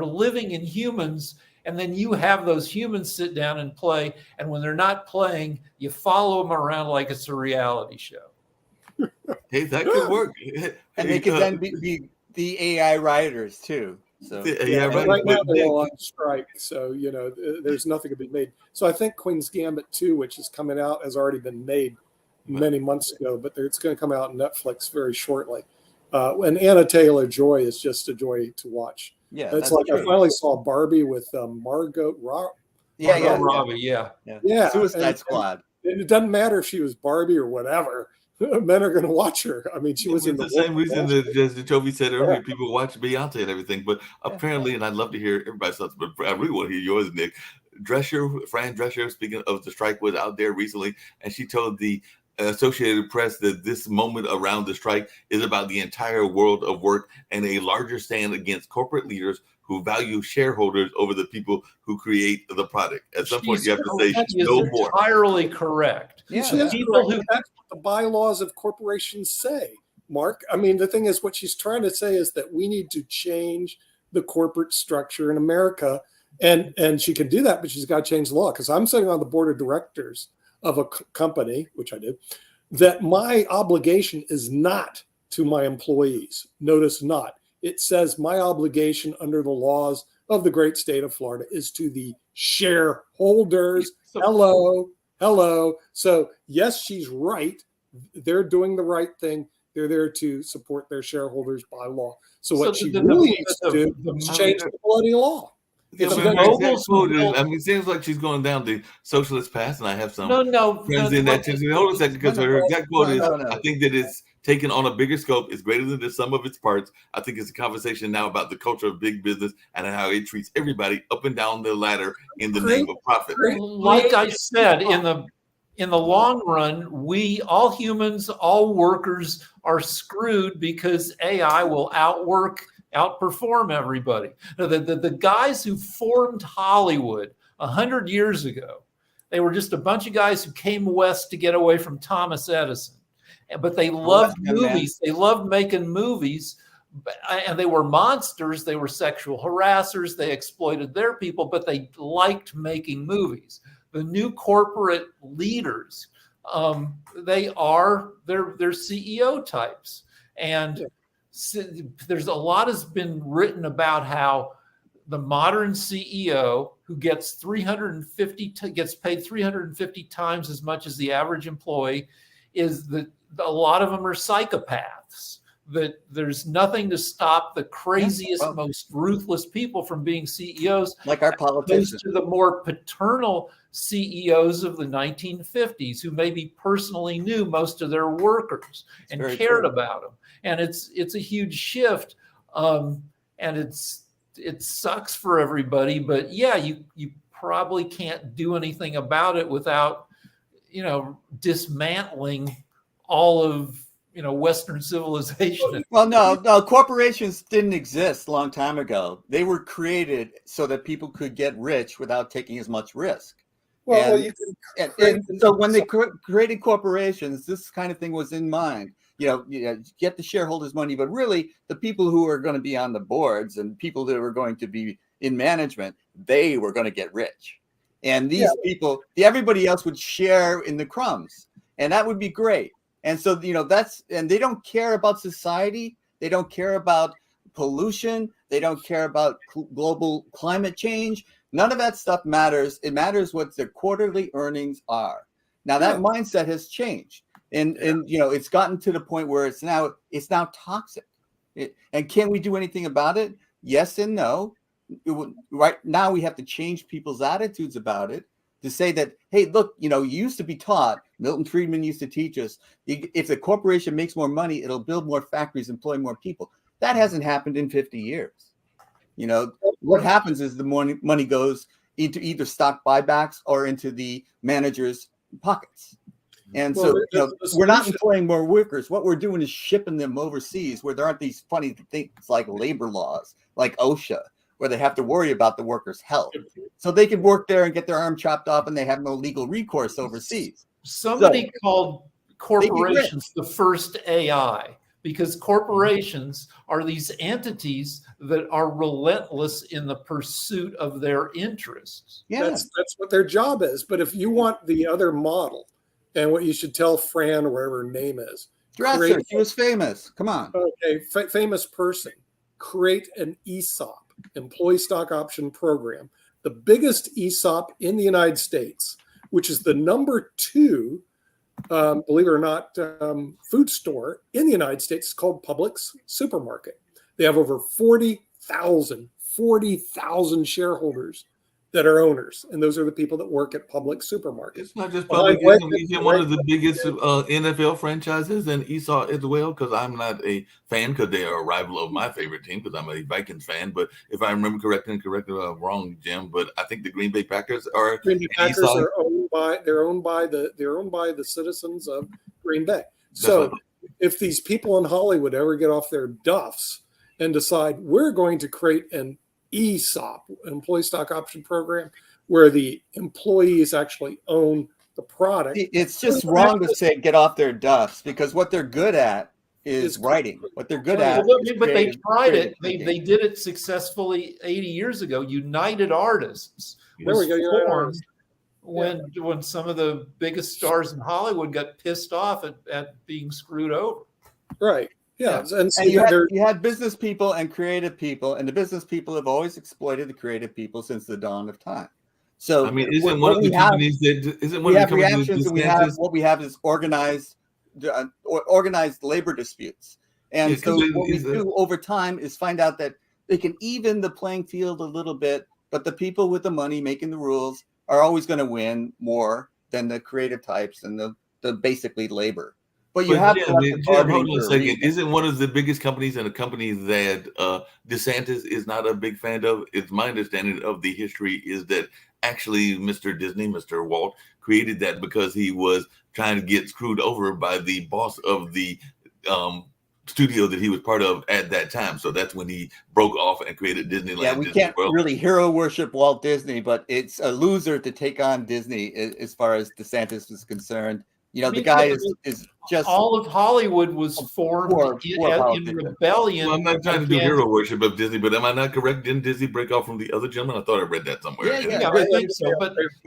living in humans, and then you have those humans sit down and play, and when they're not playing, you follow them around like it's a reality show. Hey, that could work. And they could then be the AI writers too. So yeah, Right now they're all on strike, so there's nothing to be made. So I think Queen's Gambit 2, which is coming out, has already been made many months ago, but it's going to come out on Netflix very shortly. And Anna Taylor-Joy is just a joy to watch. Yeah, it's like I finally saw Barbie with Margot Robbie. Yeah. Suicide Squad. And it doesn't matter if she was Barbie or whatever. Men are going to watch her. I mean, she was in the same reason that, as Toby said earlier, people watch Beyonce and everything. But apparently, and I'd love to hear everybody's thoughts, but I really want to hear yours, Nick. Fran Drescher, speaking of the strike, was out there recently, and she told the Associated Press that this moment around the strike is about the entire world of work and a larger stand against corporate leaders who value shareholders over the people who create the product. At some point, you have to say no more. Entirely correct. Yeah, that's what the bylaws of corporations say, Mark. I mean, the thing is, what she's trying to say is that we need to change the corporate structure in America, and she can do that, but she's got to change the law. Because I'm sitting on the board of directors of a company, which I do, that my obligation is not to my employees. Notice not. It says my obligation under the laws of the great state of Florida is to the shareholders. Hello. So yes, she's right. They're doing the right thing. They're there to support their shareholders by law. So what she really needs to do is change the bloody law. Yeah, it seems like she's going down the socialist path, and I have some friends in that. Hold on a second, because her exact quote is, I think that it's taken on a bigger scope. It's greater than the sum of its parts. I think it's a conversation now about the culture of big business and how it treats everybody up and down the ladder in the name of profit. Like I said, in the long run, we, all humans, all workers, are screwed because AI will outperform everybody. The guys who formed Hollywood 100 years ago, they were just a bunch of guys who came west to get away from Thomas Edison. but they loved movies. They loved making movies, and they were monsters. They were sexual harassers. They exploited their people, but they liked making movies. The new corporate leaders, they're CEO types, and there's a lot has been written about how the modern CEO who gets gets paid 350 times as much as the average employee is that a lot of them are psychopaths. That there's nothing to stop the craziest, most ruthless people from being CEOs, like our politicians, to the more paternal CEOs of the 1950s who maybe personally knew most of their workers and cared about them. And it's a huge shift, and it sucks for everybody. But yeah, you probably can't do anything about it without dismantling all of Western civilization. Well, no, corporations didn't exist a long time ago. They were created so that people could get rich without taking as much risk. Well, and so when they created corporations, this kind of thing was in mind. Get the shareholders' money, but really the people who are going to be on the boards and people that are going to be in management, they were going to get rich. And these people, everybody else would share in the crumbs, and that would be great. And so, and they don't care about society. They don't care about pollution. They don't care about global climate change. None of that stuff matters. It matters what their quarterly earnings are. Now that mindset has changed. And it's gotten to the point where it's now toxic. And can we do anything about it? Yes and no. Right now we have to change people's attitudes about it to say that, hey, look, you used to be taught, Milton Friedman used to teach us, if the corporation makes more money, it'll build more factories, employ more people. That hasn't happened in 50 years. What happens is the money goes into either stock buybacks or into the manager's pockets. And we're not employing more workers. What we're doing is shipping them overseas where there aren't these funny things like labor laws, like OSHA, where they have to worry about the workers' health. So they can work there and get their arm chopped off and they have no legal recourse overseas. Somebody called corporations the first AI, because corporations are these entities that are relentless in the pursuit of their interests. Yeah. That's what their job is. But if you want the other model, and what you should tell Fran, or whatever her name is. Dresser, she was famous. Come on. Okay, famous person. Create an ESOP, Employee Stock Option Program. The biggest ESOP in the United States, which is the number 2, believe it or not, food store in the United States, is called Publix Supermarket. They have over 40,000 shareholders that are owners, and those are the people that work at Publix Supermarkets. It's not just Publix. It's one of the biggest NFL franchises and ESOP as well, because I'm not a fan, because they are a rival of my favorite team, because I'm a Vikings fan. But if I remember correctly, correct me if I'm wrong, Jim, but I think the Green Bay Packers are owned by the citizens of Green Bay. So if these people in Hollywood ever get off their duffs and decide we're going to create an ESOP, Employee Stock Option Program, where the employees actually own the product. It's just wrong to say get off their duffs, because what they're good at is writing. What they're good at. But they tried it. They did it successfully 80 years ago. United Artists. There we go. United Artists. When some of the biggest stars in Hollywood got pissed off at being screwed over. Right. Yeah, and you had business people and creative people, and the business people have always exploited the creative people since the dawn of time. So I mean, isn't one of the companies that isn't one of the companies reactions, and what we have is organized labor disputes, and so what we do over time is find out that they can even the playing field a little bit, but the people with the money making the rules are always going to win more than the creative types and the basically labor. But you have hold on a second. Isn't one of the biggest companies and a company that DeSantis is not a big fan of? It's my understanding of the history is that actually Mr. Disney, Mr. Walt, created that because he was trying to get screwed over by the boss of the studio that he was part of at that time. So that's when he broke off and created Disneyland. Yeah, we can't really hero worship Walt Disney, but it's a loser to take on Disney as far as DeSantis is concerned. You know, I the mean, guy yeah, is just all of Hollywood was formed poor in politician. rebellion. Well, I'm not trying to do against- hero worship of Disney, but am I not correct? Didn't Disney break off from the other gentleman? I thought I read that somewhere. Yeah, Yeah, I think so.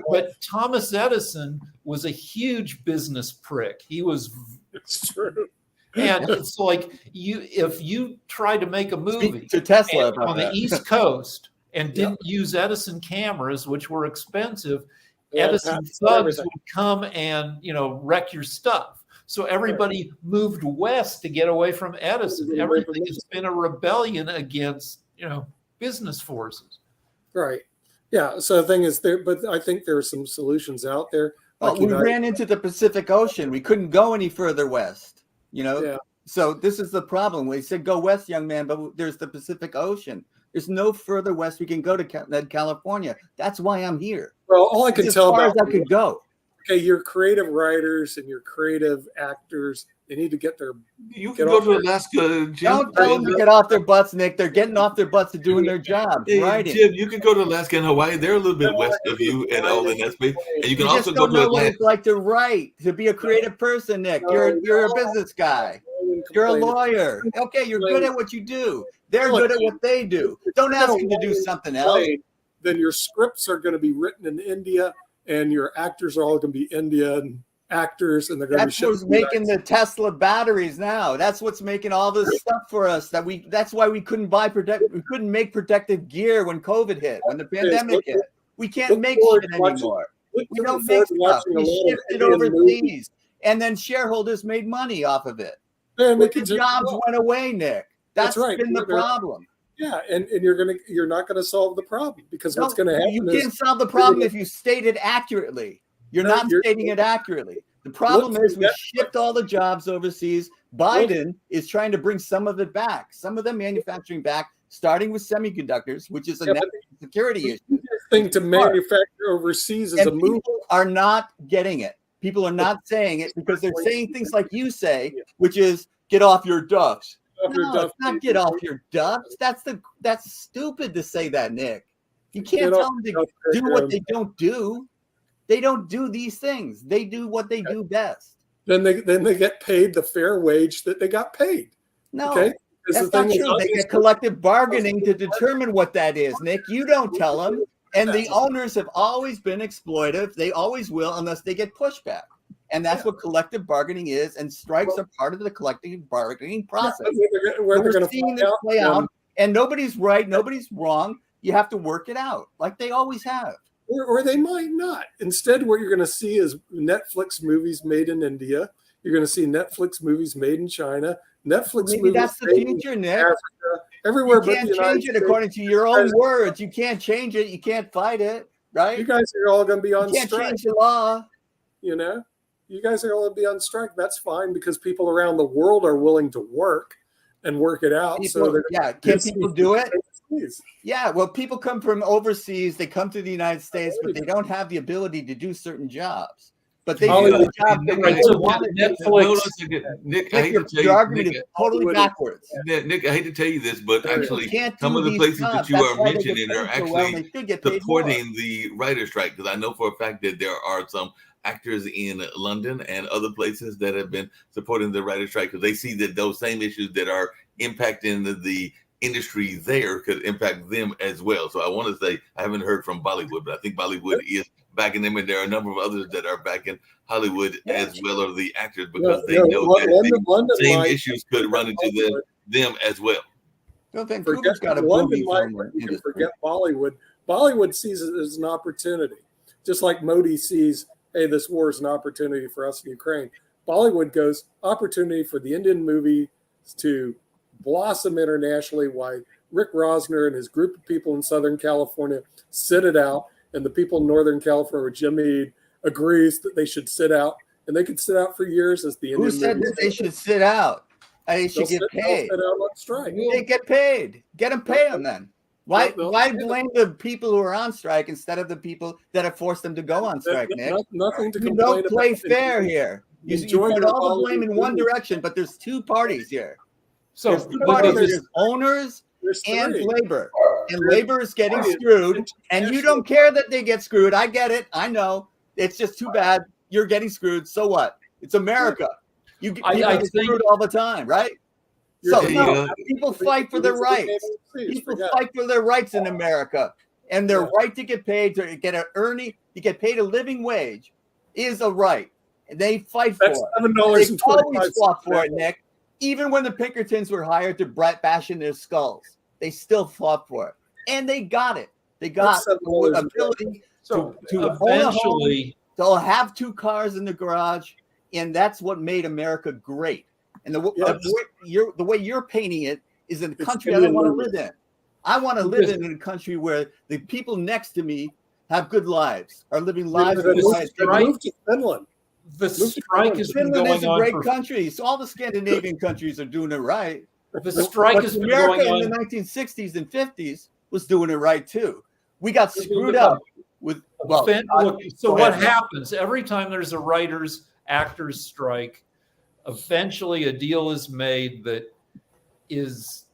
But Thomas Edison was a huge business prick. He was, It's true. and it's like if you tried to make a movie speak to Tesla and about on the that. East Coast and didn't use Edison cameras, which were expensive, Yeah, Edison patents on thugs everything. would come and wreck your stuff. So everybody moved west to get away from Edison. Get away from Everything has been a rebellion against business forces. Right. Yeah. So the thing is there, but I think there are some solutions out there. Well, Like we United- ran into the Pacific Ocean. We couldn't go any further west, Yeah. So this is the problem. We said go west, young man, but there's the Pacific Ocean. There's no further west we can go than California. That's why I'm here. Well, all I can It's tell as far about as I could go. okay, your creative writers and your creative actors, they need to get their You Get can go off to your- Alaska, Jim. Don't tell them to get off their butts, Nick. They're getting off their butts to doing their job. Hey, Writing. Jim, you can go to Alaska and Hawaii. They're a little bit west of you and all in that space. And you You can just also go don't to know what Atlanta. it's like to write, to be a creative person, Nick. You're a business guy. You're a lawyer. Okay, you're good at what you do. They're good at what they do. Don't ask them to do something else. Then your scripts are going to be written in India, and your actors are all going to be Indian actors, and they're going to be That's what's shipped to making the Tesla batteries now. That's what's making all this stuff for us. That's why we couldn't make protective gear when COVID hit, when the pandemic hit. We can't look make forward shit to watching- anymore. Look We don't forward make to stuff. watching a We lot of shifted Indian movies. overseas, and then shareholders made money off of it. And they But the can just- jobs went away, Nick. That's That's right. been the They're- problem. Yeah, and you're not going to solve the problem because what's going to happen You is can't solve the problem if you state it accurately. You're No, not you're- stating it accurately. The problem Look, is we that- shipped all the jobs overseas. Biden is trying to bring some of it back, some of the manufacturing back, starting with semiconductors, which is a Yeah, national security issue. the thing to manufacture overseas is a And move. people are not getting it. People are not saying it because they're saying things like you say, which is get off your ducks. No, it's not get off your ducks. That's stupid to say that, Nick. You can't tell them to do what they don't do. They don't do these things. They do what they do best. Then they get paid the fair wage that they got paid. No, Okay, that's not true. They get collective bargaining to determine what that is, Nick. You don't tell them. And the owners have always been exploitive. They always will unless they get pushback. And that's what collective bargaining is. And strikes are part of the collective bargaining process. Where they're going We're to seeing this play out. And nobody's right. Nobody's wrong. You have to work it out like they always have. or they might not. Instead, what you're going to see is Netflix movies made in India. You're going to see Netflix movies made in China. Netflix Maybe movies that's the made in future, Nick. Africa, everywhere You but can't the United change it States. according to your own words. You can't change it. You can't fight it, right? You guys are all going to be on You can't strike. change the law. You know, you guys are all going to be on strike. That's fine because people around the world are willing to work and work it out. People, yeah, can people do it? Yeah, well, people come from overseas. They come to the United States, but they don't have the ability to do certain jobs. But they do the job that Right, they so want to do. Netflix- Hold on a second. Nick, I hate to tell Your you, argument is totally backwards. Nick, I hate to tell you this, but You actually, can't some do of the these places jobs. that you That's are why they get mentioning are paid so well, and actually they should get paid more. supporting the writer strike, because I know for a fact that there are some actors in London and other places that have been supporting the writer strike because they see that those same issues that are impacting the industry there could impact them as well. So I want to say I haven't heard from Bollywood, but I think Bollywood is backing them, and there are a number of others that are backing Hollywood as well, or the actors, because they know that the same issues could run into them as well. Well, Vancouver's got a London movie might, film you can industry. forget Bollywood. Bollywood sees it as an opportunity, just like Modi sees, hey, this war is an opportunity for us in Ukraine. Bollywood goes, opportunity for the Indian movie to blossom internationally, why Rick Rosner and his group of people in Southern California sit it out, and the people in Northern California, where Jim Eade agrees that they should sit out, and they could sit out for years as the Indian Who said movies that they should sit out? They should get paid. They'll sit out on strike. They get paid. Get them, pay them then. Why blame the people who are on strike instead of the people that have forced them to go on strike, Nick? Nothing to You complain don't play about. fair here. You Enjoy put your all the blame in Bollywood one movie. direction, but there's two parties here. So There's two but parties. this- There's owners There's and three. labor. And labor is getting screwed. And you don't care that they get screwed. I get it. I know. It's just too bad. You're getting screwed. So what? It's America. People I get think- screwed all the time, right? So no, people fight for their rights. People fight for their rights in America, and their right to get paid, to get paid a living wage, is a right, and they fight for That's it. $7 They and always 25 fought for it, Nick. Even when the Pinkertons were hired to bash in their skulls, they still fought for it, and they got it. They got That's $7 the ability So to own a home, eventually, they'll have 2 cars in the garage, and that's what made America great. And the way you're painting it is in a country I don't want to live in. I want to live in a country where the people next to me have good lives, are living lives. Move to Finland. the strike has been Finland going is a on great for country. So all the Scandinavian countries are doing it right. the strike has been America going in the on. 1960s and 50s was doing it right too. We got screwed up with Look, so go what ahead. happens every time there's a writers actors strike? Eventually, a deal is made that is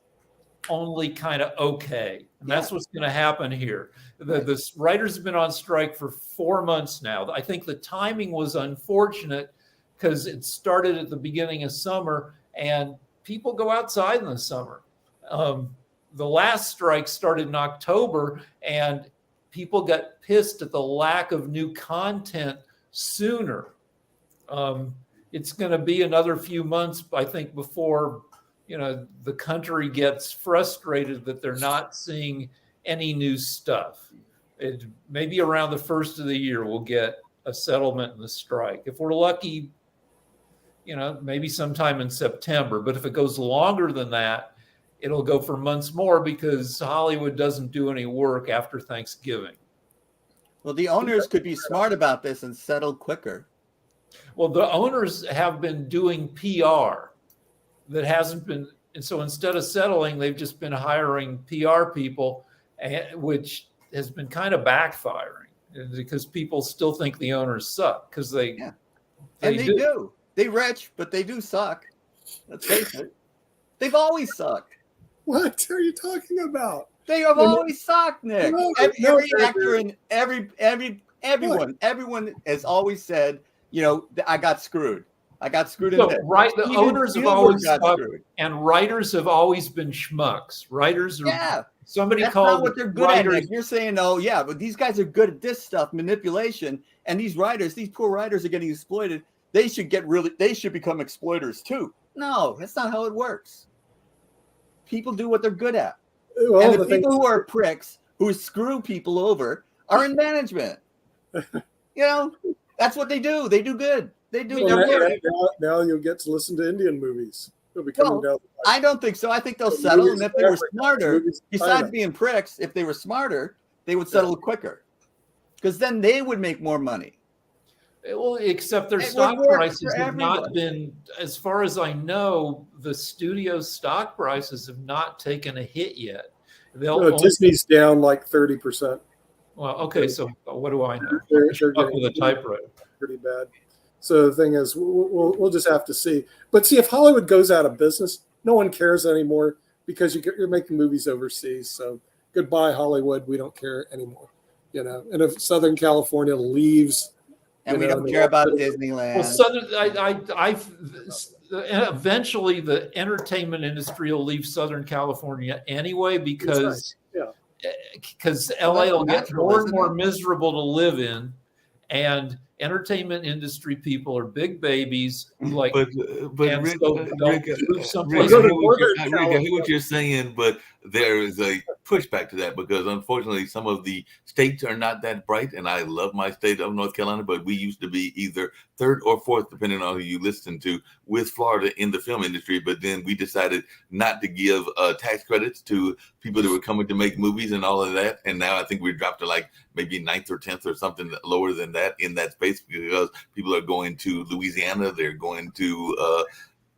only kind of okay, and that's what's going to happen here. The writers have been on strike for 4 months now. I think the timing was unfortunate because it started at the beginning of summer, and people go outside in the summer. The last strike started in October, and people got pissed at the lack of new content sooner. It's going to be another few months, I think, before the country gets frustrated that they're not seeing any new stuff. It maybe around the first of the year we'll get a settlement in the strike. If we're lucky, maybe sometime in September. But if it goes longer than that, it'll go for months more because Hollywood doesn't do any work after Thanksgiving. Well, the owners could be smart about this and settle quicker. Well, the owners have been doing PR that hasn't been, and so instead of settling, they've just been hiring PR people, which has been kind of backfiring because people still think the owners suck because they do. They rich, but they do suck. Let's face it. They've always sucked. What are you talking about? They have always sucked, Nick. Every actor and everyone has always said, I got screwed. I got screwed in So, this. right, the Even owners have Spielberg always got sucked, screwed. and writers have always been schmucks. Writers are somebody That's called not what they're good writers. at, Nick. You're saying, oh yeah, but these guys are good at this stuff, manipulation, and these poor writers are getting exploited. They should become exploiters too. No, that's not how it works. People do what they're good at. Well, And the people who are pricks, who screw people over, are in management. That's what they do. They do good. They do. Now you'll get to listen to Indian movies. They'll be coming down. I don't think so. I think they'll settle. And if they were smarter, movies in besides China. being pricks, if they were smarter, they would settle quicker. Because then they would make more money. Well, except their It stock would work prices for have not everyone. been, as far as I know, the studio stock prices have not taken a hit yet. They'll No, Disney's down like 30%. well, okay, so what do I know? They're Up getting with a typewriter. pretty bad. So the thing is, we'll just have to see. But see, if Hollywood goes out of business, no one cares anymore because you're making movies overseas. So goodbye, Hollywood. We don't care anymore. And if Southern California leaves, And we don't care about Disneyland. Well, Southern, eventually the entertainment industry will leave Southern California anyway because LA will get natural, more and isn't more it? miserable to live in, and entertainment industry people are big babies who like. But and Rick, so they'll Rick, move someplace Rick, I Go to hear what Northern Rick, I hear what you're saying, but there is a pushback to that because unfortunately some of the states are not that bright, and I love my state of North Carolina, but we used to be either third or fourth, depending on who you listen to, with Florida in the film industry. But then we decided not to give tax credits to people that were coming to make movies and all of that. And now I think we're dropped to like maybe 9th or 10th or something lower than that in that space because people are going to Louisiana, they're going to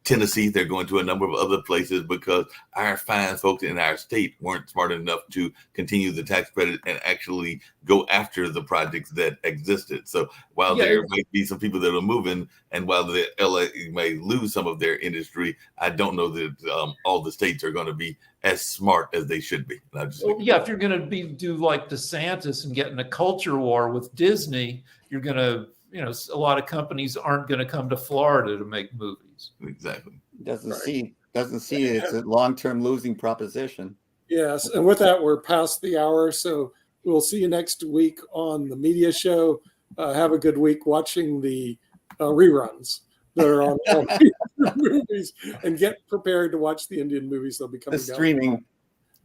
Tennessee, they're going to a number of other places because our fine folks in our state weren't smart enough to continue the tax credit and actually go after the projects that existed. So while there might be some people that are moving, and while the LA may lose some of their industry, I don't know that all the states are going to be as smart as they should be. If you're going to do like DeSantis and get in a culture war with Disney, you're going to a lot of companies aren't going to come to Florida to make movies. Exactly. Doesn't Right. see it's a long-term losing proposition. Yes, and with that, we're past the hour, so we'll see you next week on the media show. Have a good week watching the reruns that are on all the movies, and get prepared to watch the Indian movies. They'll be coming The down. streaming.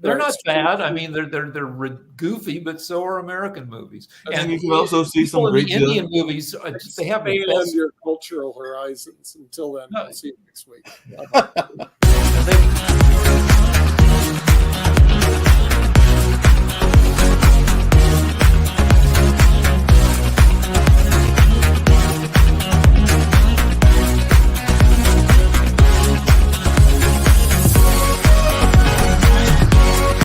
They're Right. not bad. I mean, they're goofy, but so are American movies. And you can also see some people in great the Indian movies, they have the Expand best. your cultural horizons. Until then, No. I'll see you next week. They-